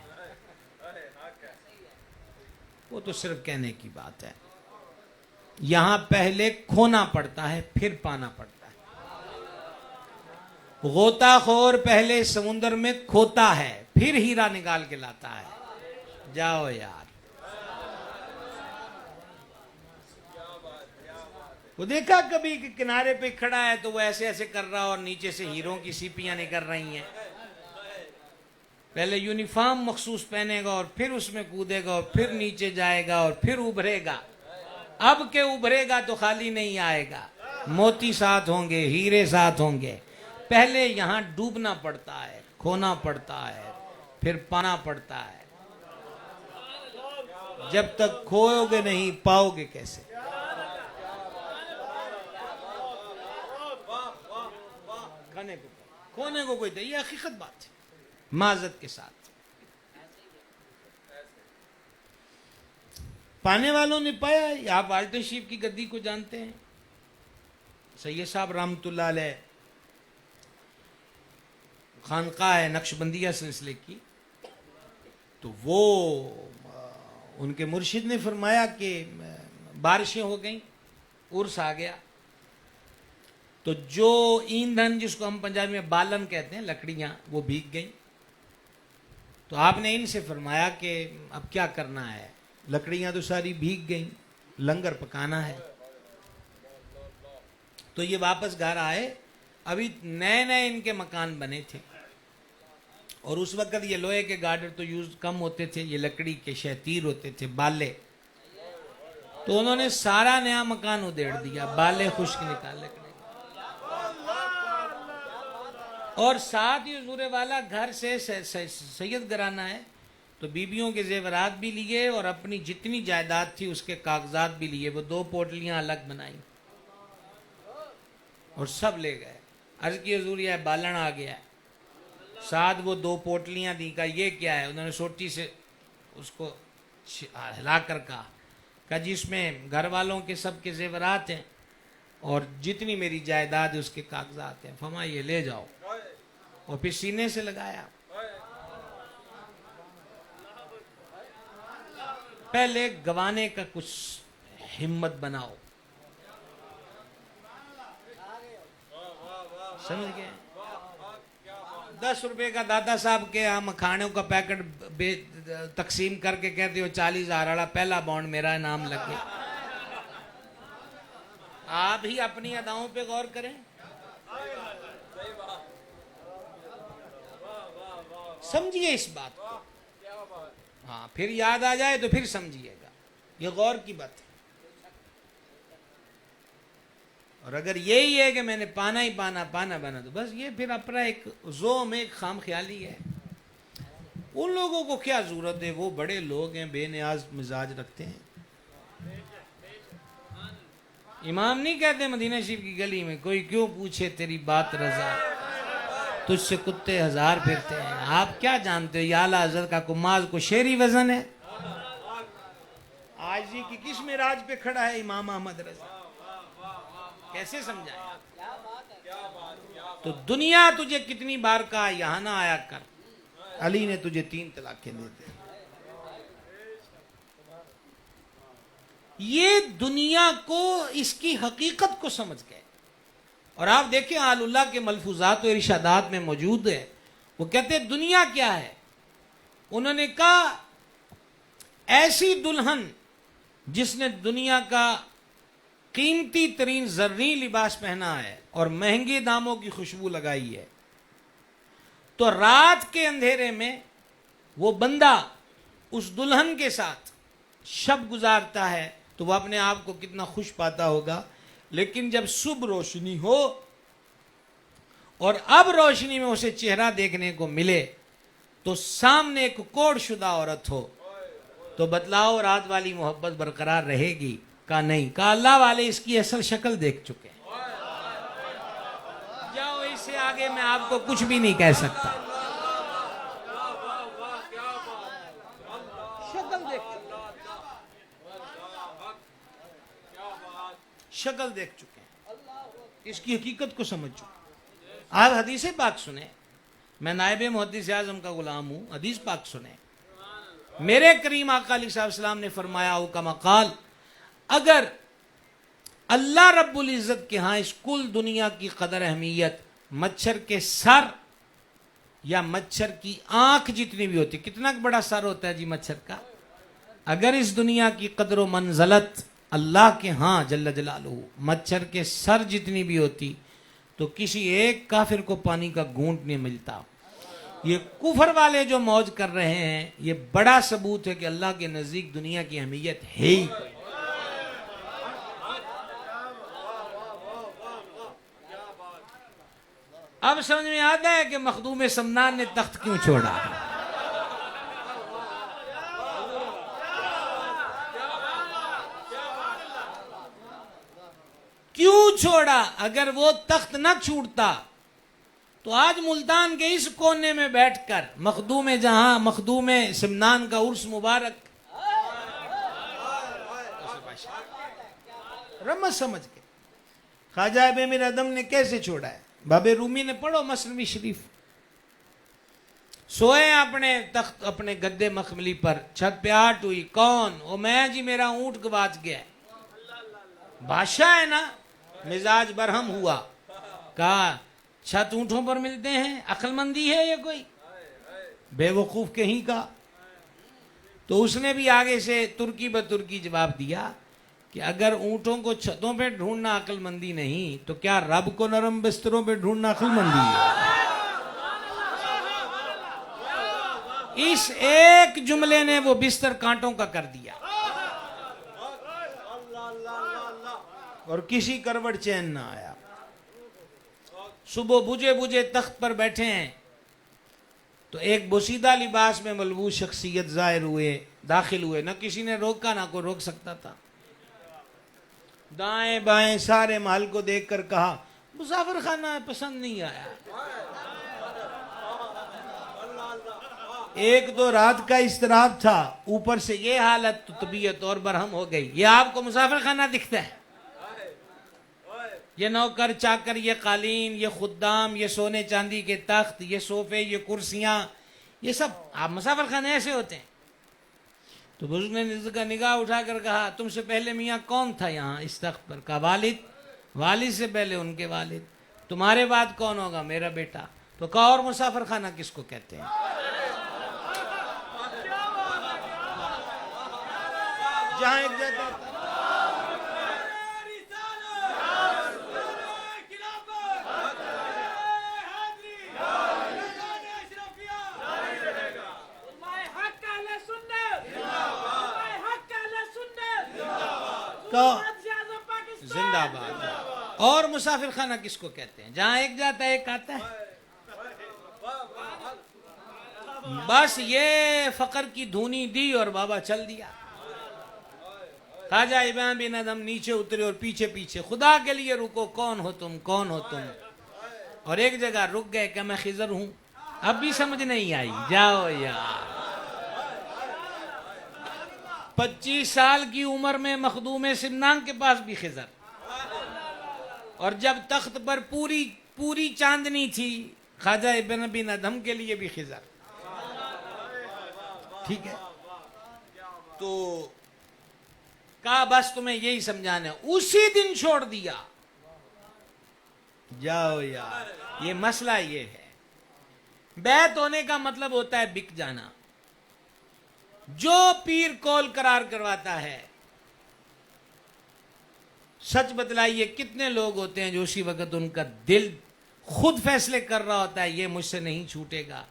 وہ تو صرف کہنے کی بات ہے. یہاں پہلے کھونا پڑتا ہے پھر پانا پڑتا ہے. غوطہ خور پہلے سمندر میں کھوتا ہے پھر ہیرا نکال کے لاتا ہے. جاؤ یار, وہ دیکھا کبھی کہ کنارے پہ کھڑا ہے تو وہ ایسے ایسے کر رہا اور نیچے سے ہیروں کی سیپیاں نکل رہی ہیں. پہلے یونیفارم مخصوص پہنے گا اور پھر اس میں کودے گا اور پھر نیچے جائے گا اور پھر ابھرے گا. اب کہ ابھرے گا تو خالی نہیں آئے گا, موتی ساتھ ہوں گے, ہیرے ساتھ ہوں گے. پہلے یہاں ڈوبنا پڑتا ہے, کھونا پڑتا ہے, پھر پانا پڑتا ہے. جب تک کھوؤ گے نہیں پاؤ گے کیسے؟ کھونے کو کوئی دے, یہ حقیقت بات ہے معذرت کے ساتھ. پانے والوں نے پایا. آپ والٹر شیپ کی گدی کو جانتے ہیں, سید صاحب رحمۃ اللہ علیہ خانقاہ ہے نقشبندیہ سلسلے کی. تو وہ ان کے مرشد نے فرمایا کہ بارشیں ہو گئیں, عرس آ گیا, تو جو ایندھن جس کو ہم پنجابی میں بالن کہتے ہیں, لکڑیاں, وہ بھیگ گئیں. تو آپ نے ان سے فرمایا کہ اب کیا کرنا ہے, لکڑیاں تو ساری بھیگ گئیں, لنگر پکانا ہے. تو یہ واپس گھر آئے. ابھی نئے نئے ان کے مکان بنے تھے اور اس وقت یہ لوہے کے گارڈر تو یوز کم ہوتے تھے, یہ لکڑی کے شہتیر ہوتے تھے, بالے. تو انہوں نے سارا نیا مکان ادھیڑ دیا, بالے خشک نکالے. اور ساتھ ہی حضور والا گھر سے سید گرانا ہے تو بیبیوں کے زیورات بھی لیے اور اپنی جتنی جائیداد تھی اس کے کاغذات بھی لیے. وہ 2 پوٹلیاں الگ بنائیں اور سب لے گئے. عرض کی حضور یہ بالن آ گیا ہے. ساتھ وہ 2 پوٹلیاں دی. کا یہ کیا ہے؟ انہوں نے سوٹی سے اس کو ہلا کر کہا جس میں گھر والوں کے سب کے زیورات ہیں اور جتنی میری جائیداد ہے اس کے کاغذات ہیں. فرمایا یہ لے جاؤ, اور پھر سینے سے لگایا. پہلے گوانے کا کچھ ہمت بناؤ, سمجھ گئے؟ 10 روپے کا دادا صاحب کے یہاں مکھانوں کا پیکٹ تقسیم کر کے کہتے ہو 40,000 والا پہلا بانڈ میرا نام لگ گیا. آپ ہی اپنی اداؤں پہ غور کریں. سمجھیے اس بات کو. ہاں, پھر یاد آ جائے تو پھر سمجھیے گا. یہ غور کی بات ہے. اور اگر یہی ہے کہ میں نے پانا ہی پانا بنا تو بس یہ پھر اپنا ایک زوم, ایک خام خیالی ہے. ان لوگوں کو کیا ضرورت ہے, وہ بڑے لوگ ہیں, بے نیاز مزاج رکھتے ہیں. امام نہیں کہتے مدینہ شریف کی گلی میں کوئی کیوں پوچھے تیری بات رضا, تجھ سے کتے ہزار پھرتے ہیں. آپ کیا جانتے ہو یہ اعلیٰ حضرت کا کماز کو شیری وزن ہے؟ آج جی کی کس معراج پہ کھڑا ہے امام احمد رضا؟ کیسے سمجھائیں؟ تو دنیا تجھے کتنی بار کہا یہاں نہ آیا کر، علی نے تجھے 3 طلاقیں دے دی. یہ دنیا کو اس کی حقیقت کو سمجھ گئے. اور آپ دیکھیں آل اللہ کے ملفوظات و ارشادات میں موجود ہے. وہ کہتے ہیں دنیا کیا ہے؟ انہوں نے کہا ایسی دلہن جس نے دنیا کا قیمتی ترین زرعی لباس پہنا ہے اور مہنگے داموں کی خوشبو لگائی ہے، تو رات کے اندھیرے میں وہ بندہ اس دلہن کے ساتھ شب گزارتا ہے تو وہ اپنے آپ کو کتنا خوش پاتا ہوگا. لیکن جب صبح روشنی ہو اور اب روشنی میں اسے چہرہ دیکھنے کو ملے تو سامنے ایک کوڑ شدہ عورت ہو تو بتلاؤ رات والی محبت برقرار رہے گی؟ کہا نہیں. کہا اللہ والے اس کی اصل شکل دیکھ چکے ہیں. جاؤ اس سے آگے میں آپ کو کچھ بھی نہیں کہہ سکتا. شکل دیکھ چکے ہیں، اس کی حقیقت کو سمجھ چکے ہیں. آپ حدیث پاک سنیں. میں نائب محدث اعظم کا غلام ہوں. حدیث پاک سنیں. میرے کریم آقا علیہ السلام نے فرمایا او کما قال، اگر اللہ رب العزت کے ہاں اس کل دنیا کی قدر اہمیت مچھر کے سر یا مچھر کی آنکھ جتنی بھی ہوتی، کتنا بڑا سر ہوتا ہے جی مچھر کا، اگر اس دنیا کی قدر و منزلت اللہ کے ہاں جل جلالہ مچھر کے سر جتنی بھی ہوتی تو کسی ایک کافر کو پانی کا گھونٹ نہیں ملتا. یہ کفر والے جو موج کر رہے ہیں یہ بڑا ثبوت ہے کہ اللہ کے نزدیک دنیا کی اہمیت ہے ہی. اب سمجھ میں آتا ہے کہ مخدوم سمنان نے تخت کیوں چھوڑا. کیوں چھوڑا؟ اگر وہ تخت نہ چھوڑتا تو آج ملتان کے اس کونے میں بیٹھ کر مخدوم جہاں مخدوم سمنان کا عرس مبارک رمز سمجھ کے خواجہ ابن ادم نے کیسے چھوڑا ہے. باب رومی نے پڑھو مثنوی شریف. سوئے اپنے تخت اپنے گدے مخملی پر، چھت پہ آٹ ہوئی، کون؟ او میں جی میرا اونٹ گواچ گیا. بادشاہ ہے نا، مزاج برہم ہوا. کہا چھت اونٹوں پر ملتے ہیں، عقل مندی ہے یہ کوئی؟ بے وقوف کہیں کا. تو اس نے بھی آگے سے ترکی بترکی جواب دیا کہ اگر اونٹوں کو چھتوں پہ ڈھونڈنا عقل مندی نہیں تو کیا رب کو نرم بستروں پہ ڈھونڈنا عقل مندی ہے؟ اس ایک جملے نے وہ بستر کانٹوں کا کر دیا اور کسی کروٹ چین نہ آیا. صبح بجے بجے تخت پر بیٹھے ہیں تو ایک بوسیدہ لباس میں ملبوس شخصیت ظاہر ہوئے، داخل ہوئے. نہ کسی نے روکا نہ کوئی روک سکتا تھا. دائیں بائیں سارے محل کو دیکھ کر کہا مسافر خانہ پسند نہیں آیا. ایک تو رات کا اضطراب تھا، اوپر سے یہ حالت تو طبیعت اور برہم ہو گئی. یہ آپ کو مسافر خانہ دکھتا ہے؟ یہ نوکر چاکر، یہ قالین، یہ خدام، یہ سونے چاندی کے تخت، یہ صوفے، یہ کرسیاں، یہ سب آپ مسافر خانے ایسے ہوتے ہیں. تو بزرگ نے کا نگاہ اٹھا کر کہا تم سے پہلے میاں کون تھا یہاں اس تخت پر؟ کہا والد. والد سے پہلے ان کے والد. تمہارے بعد کون ہوگا؟ میرا بیٹا. تو کہا اور مسافر خانہ کس کو کہتے ہیں؟ جہاں ایک جگہ زندہ باد. اور مسافر خانہ کس کو کہتے ہیں؟ جہاں ایک جاتا ہے ایک آتا ہے. بس یہ فقر کی دھونی دی اور بابا چل دیا. خواجہ ابن بن ادم نیچے اترے اور پیچھے پیچھے خدا کے لیے رکو، کون ہو تم، کون ہو تم؟ اور ایک جگہ رک گئے کہ میں خضر ہوں. اب بھی سمجھ نہیں آئی. جاؤ یار. 25 سال کی عمر میں مخدوم سمنان کے پاس بھی خضر, اور جب تخت پر پوری چاندنی تھی خواجہ ابن ابی ندم کے لیے بھی خضر. ٹھیک ہے, تو کہا بس تمہیں یہی سمجھانا ہے. اسی دن چھوڑ دیا. جاؤ یار, یہ مسئلہ یہ ہے. بیعت ہونے کا مطلب ہوتا ہے بک جانا. جو پیر کول قرار کرواتا ہے, سچ بتلائیے کتنے لوگ ہوتے ہیں جو اسی وقت ان کا دل خود فیصلے کر رہا ہوتا ہے یہ مجھ سے نہیں چھوٹے گا,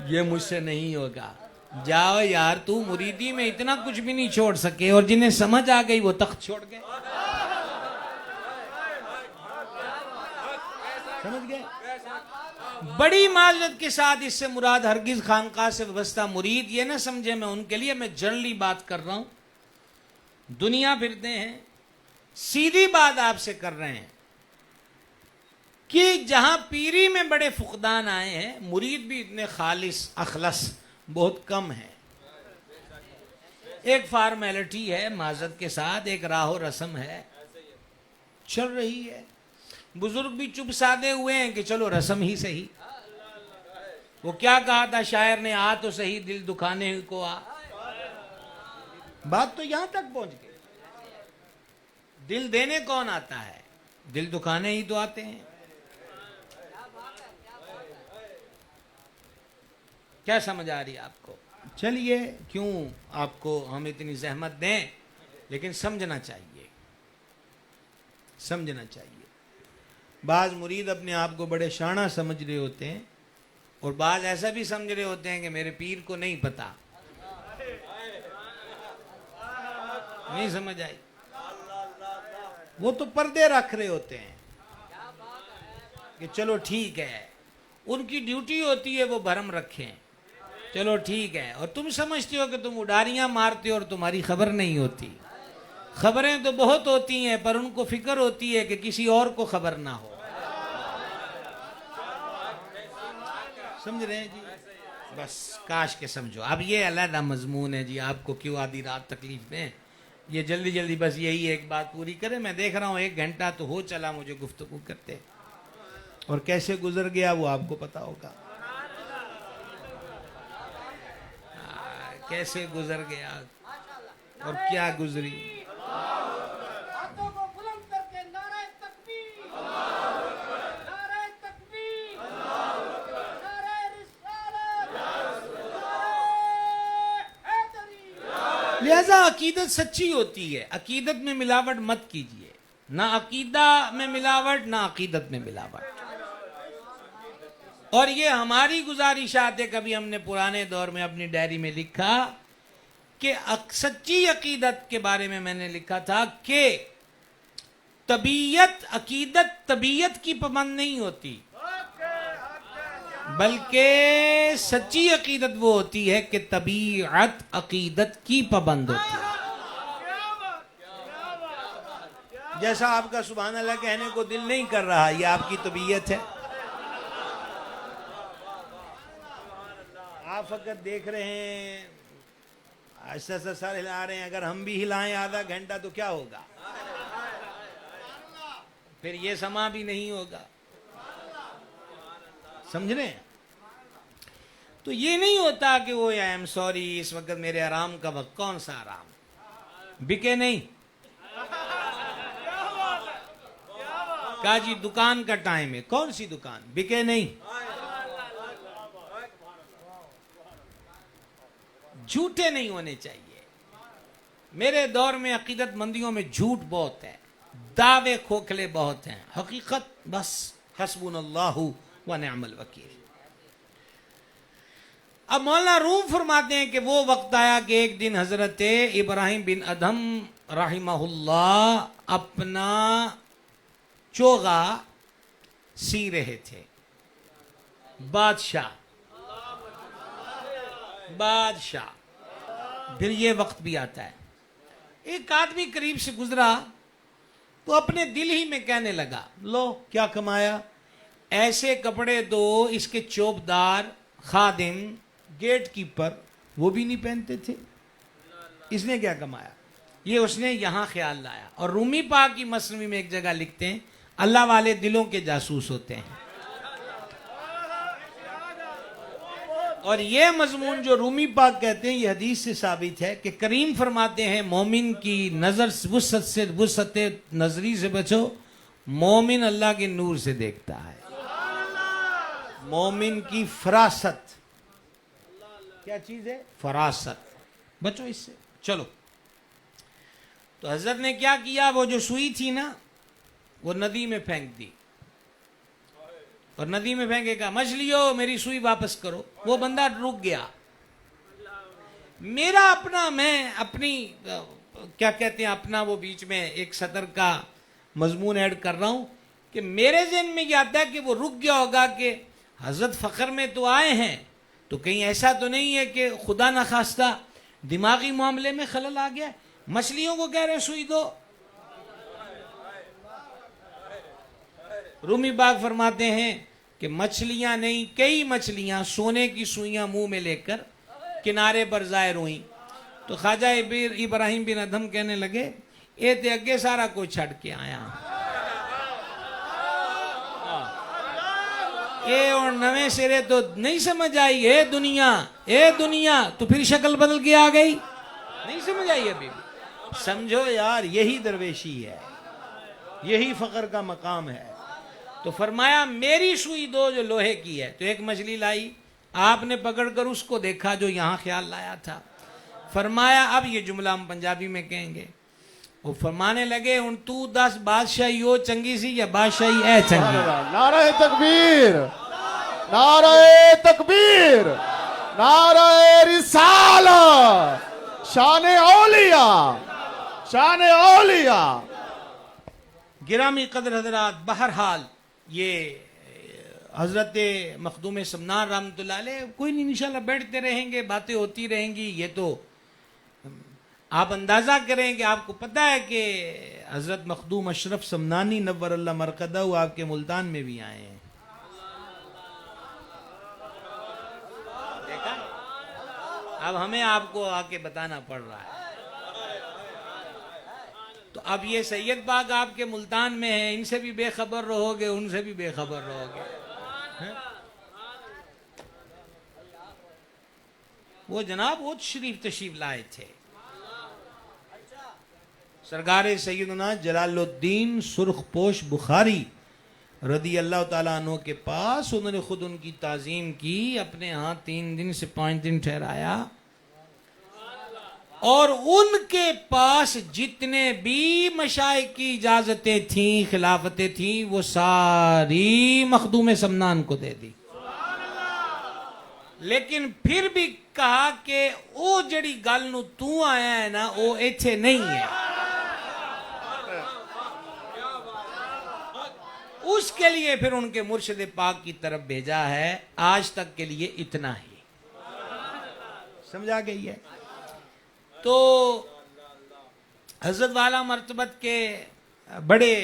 یہ مجھ سے نہیں ہوگا. جاؤ یار, تو مریدی میں اتنا کچھ بھی نہیں چھوڑ سکے, اور جنہیں سمجھ آ گئی وہ تخت چھوڑ گئے. سمجھ گئے؟ بڑی معذرت کے ساتھ اس سے مراد ہرگز خانقاہ سے وابستہ مرید یہ نہ سمجھے میں ان کے لیے, میں جنرلی بات کر رہا ہوں. دنیا پھرتے ہیں, سیدھی بات آپ سے کر رہے ہیں کہ جہاں پیری میں بڑے فقدان آئے ہیں, مرید بھی اتنے خالص اخلص بہت کم ہے. ایک فارمیلٹی ہے معذرت کے ساتھ, ایک راہ و رسم ہے, چل رہی ہے. بزرگ بھی چپ سادے ہوئے ہیں کہ چلو رسم ہی صحیح. وہ کیا کہا تھا شاعر نے, آ تو صحیح دل دکھانے کو آ. بات تو یہاں تک پہنچ گئی. دل دینے کون آتا ہے, دل دکھانے ہی تو آتے ہیں. کیا سمجھ آ رہی ہے آپ کو؟ چلیے, کیوں آپ کو ہم اتنی زحمت دیں, لیکن سمجھنا چاہیے, سمجھنا چاہیے. بعض مرید اپنے آپ کو بڑے شانہ سمجھ رہے ہوتے ہیں, اور بعض ایسا بھی سمجھ رہے ہوتے ہیں کہ میرے پیر کو نہیں پتا. نہیں سمجھ آئی؟ وہ تو پردے رکھ رہے ہوتے ہیں کہ چلو ٹھیک ہے, ان کی ڈیوٹی ہوتی ہے وہ بھرم رکھیں, چلو ٹھیک ہے. اور تم سمجھتے ہو کہ تم اڈاریاں مارتے ہو اور تمہاری خبر نہیں ہوتی. خبریں تو بہت ہوتی ہیں, پر ان کو فکر ہوتی ہے کہ کسی اور کو خبر نہ ہو. سمجھ رہے ہیں جی؟ بس کاش کے سمجھو. اب یہ علیحدہ مضمون ہے جی, آپ کو کیوں آدھی رات تکلیف دیں. یہ جلدی جلدی بس یہی ایک بات پوری کریں. میں دیکھ رہا ہوں 1 گھنٹہ تو ہو چلا مجھے گفتگو کرتے, اور کیسے گزر گیا وہ آپ کو پتا ہوگا. کیسے گزر گیا اور کیا گزری. لہذا عقیدت سچی ہوتی ہے. عقیدت میں ملاوٹ مت کیجیے. نہ عقیدہ میں ملاوٹ, نہ عقیدت میں ملاوٹ. اور یہ ہماری گزارشات ہے. کبھی ہم نے پرانے دور میں اپنی ڈائری میں لکھا کہ سچی عقیدت کے بارے میں میں نے لکھا تھا کہ عقیدت طبیعت کی پابند نہیں ہوتی, بلکہ سچی عقیدت وہ ہوتی ہے کہ طبیعت عقیدت کی پابند ہوتی ہے. جیسا آپ کا سبحان اللہ کہنے کو دل نہیں کر رہا, یہ آپ کی طبیعت ہے. آپ فقط دیکھ رہے ہیں, ایسا ایسا سر ہلا رہے ہیں. اگر ہم بھی ہلائیں آدھا گھنٹہ تو کیا ہوگا, پھر یہ سما بھی نہیں ہوگا. سمجھ رہے ہیں؟ تو یہ نہیں ہوتا کہ وہ آئی ایم سوری اس وقت میرے آرام کا وقت. کون سا آرام؟ بکے نہیں. کہا جی دکان کا ٹائم ہے. کون سی دکان؟ بکے نہیں. جھوٹے نہیں ہونے چاہیے. میرے دور میں عقیدت مندیوں میں جھوٹ بہت ہے, دعوے کھوکھلے بہت ہیں. حقیقت بس حسبنا اللہ ونعم الوکیل. اب مولانا روم فرماتے ہیں کہ وہ وقت آیا کہ ایک دن حضرت ابراہیم بن ادھم رحمہ اللہ اپنا چوغا سی رہے تھے. بادشاہ پھر یہ وقت بھی آتا ہے. ایک آدمی قریب سے گزرا تو اپنے دل ہی میں کہنے لگا, لو کیا کمایا, ایسے کپڑے تو اس کے چوبدار، خادم، گیٹ کیپر وہ بھی نہیں پہنتے تھے. اس نے کیا کمایا؟ یہ اس نے یہاں خیال لایا. اور رومی پاک کی مثنوی میں ایک جگہ لکھتے ہیں اللہ والے دلوں کے جاسوس ہوتے ہیں. اور یہ مضمون جو رومی پاک کہتے ہیں یہ حدیث سے ثابت ہے کہ کریم فرماتے ہیں مومن کی نظر وسعت نظری سے بچو، مومن اللہ کے نور سے دیکھتا ہے. مومن کی فراست، کیا چیز ہے؟ فراست. بچو اس سے. چلو، تو حضرت نے کیا کیا؟ وہ جو سوئی تھی نا وہ ندی میں پھینک دی. اور ندی میں پھینکے کہا مچھلیوں میری سوئی واپس کرو. وہ بندہ رک گیا. میرا اپنا، میں اپنی کیا کہتے ہیں اپنا وہ بیچ میں ایک سطر کا مضمون ایڈ کر رہا ہوں کہ میرے ذہن میں یہ آتا ہے کہ وہ رک گیا ہوگا کہ حضرت فخر میں تو آئے ہیں تو کہیں ایسا تو نہیں ہے کہ خدا نخواستہ دماغی معاملے میں خلل آ گیا. مچھلیوں کو کہہ رہے سوئی دو. رومی باغ فرماتے ہیں کہ مچھلیاں نہیں، کئی مچھلیاں سونے کی سوئیاں منہ میں لے کر کنارے پر ظاہر ہوئیں. تو خواجہ ابراہیم بن ادھم کہنے لگے اے تے اگے سارا کوئی چھڑ کے آیا، اے اور نویں سرے تو نہیں سمجھ آئی. اے دنیا تو پھر شکل بدل کے آ گئی. نہیں سمجھ آئی ابھی بھی. سمجھو یار، یہی درویشی ہے، یہی فقر کا مقام ہے. تو فرمایا میری سوئی دو جو لوہے کی ہے. تو ایک مچھلی لائی، آپ نے پکڑ کر اس کو دیکھا جو یہاں خیال لایا تھا. فرمایا اب یہ جملہ ہم پنجابی میں کہیں گے. وہ فرمانے لگے ان تو دس بادشاہی ہو چنگی سی یا بادشاہی اے چنگی؟ نعرہ تکبیر، نعرہ تکبیر، نعرہ رسالت، شان اولیاء، شان اولیاء. گرامی قدر حضرات، بہرحال یہ حضرت مخدوم سمنان رحمۃ اللہ علیہ، کوئی نہیں انشاءاللہ بیٹھتے رہیں گے، باتیں ہوتی رہیں گی. یہ تو آپ اندازہ کریں کہ آپ کو پتہ ہے کہ حضرت مخدوم اشرف سمنانی نور اللہ مرقدہ وہ آپ کے ملتان میں بھی آئے ہیں. دیکھا؟ اب ہمیں آپ کو آ کے بتانا پڑ رہا ہے. تو اب یہ سید پاک آپ کے ملتان میں ہیں، ان سے بھی بے خبر رہو گے، ان سے بھی بے خبر رہو گے. وہ جناب وہ شریف تشریف لائے تھے. سرکار سیدنا جلال الدین سرخ پوش بخاری رضی اللہ تعالیٰ عنہ کے پاس انہوں نے خود ان کی تعظیم کی، اپنے ہاں 3 دن سے 5 دن ٹھہرایا. اور ان کے پاس جتنے بھی مشائخ کی اجازتیں تھیں، خلافتیں تھیں، وہ ساری مخدوم سمنان کو دے دی. لیکن پھر بھی کہا کہ او جڑی گل نو تو آیا ہے نا او ایتھے نہیں ہے. اس کے لیے پھر ان کے مرشد پاک کی طرف بھیجا ہے. آج تک کے لیے اتنا ہی. سمجھا گئی ہے؟ تو حضرت والا مرتبت کے بڑے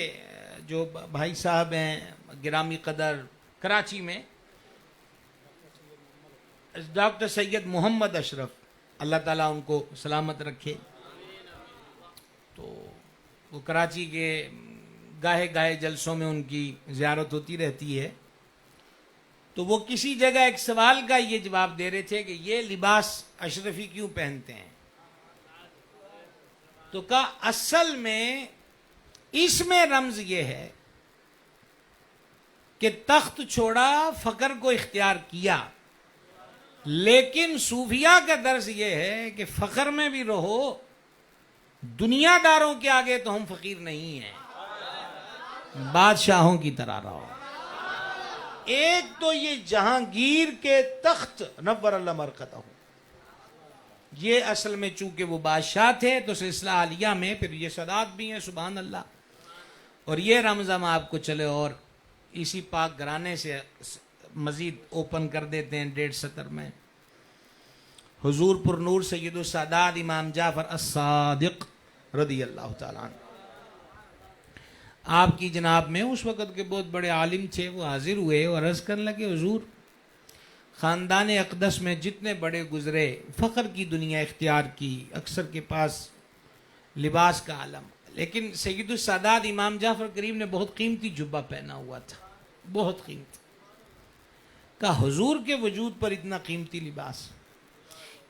جو بھائی صاحب ہیں گرامی قدر کراچی میں، ڈاکٹر سید محمد اشرف، اللہ تعالیٰ ان کو سلامت رکھے. تو وہ کراچی کے گاہے گاہے جلسوں میں ان کی زیارت ہوتی رہتی ہے. تو وہ کسی جگہ ایک سوال کا یہ جواب دے رہے تھے کہ یہ لباس اشرفی کیوں پہنتے ہیں. تو کہا اصل میں اس میں رمز یہ ہے کہ تخت چھوڑا، فقر کو اختیار کیا، لیکن صوفیہ کا درس یہ ہے کہ فقر میں بھی رہو، دنیا داروں کے آگے تو ہم فقیر نہیں ہیں، بادشاہوں کی طرح رہو. ایک تو یہ جہانگیر کے تخت نور اللہ مرقدہ ہو، یہ اصل میں چونکہ وہ بادشاہ تھے تو سلسلہ عالیہ میں پھر یہ سادات بھی ہیں، سبحان اللہ. اور یہ رمز ہم آپ کو چلے اور اسی پاک گھرانے سے مزید اوپن کر دیتے ہیں 1.5 سطر میں. حضور پر نور سید السادات امام جعفر الصادق رضی اللہ تعالیٰ عنہ. آپ کی جناب میں اس وقت کے بہت بڑے عالم تھے، وہ حاضر ہوئے اور عرض کرنے لگے حضور خاندان اقدس میں جتنے بڑے گزرے فخر کی دنیا اختیار کی، اکثر کے پاس لباس کا عالم، لیکن سید السادات امام جعفر کریم نے بہت قیمتی جبہ پہنا ہوا تھا، بہت قیمتی، کہ حضور کے وجود پر اتنا قیمتی لباس۔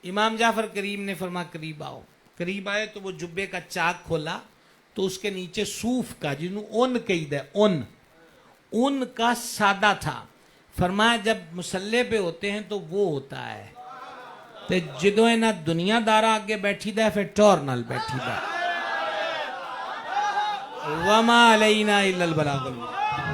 امام جعفر کریم نے فرمایا قریب آؤ، قریب آئے تو وہ جبے کا چاک کھولا تو اس کے نیچے صوف کا، جنہوں اون قید ہے، اون کا سادہ تھا۔ فرمایا جب مسلح پہ ہوتے ہیں تو وہ ہوتا ہے تے جدو نہ دنیا دارا آگے بیٹھی دا ہے پھر ٹور نال بیٹھی دا ہے۔ وما علینا الا البلاغ المبین۔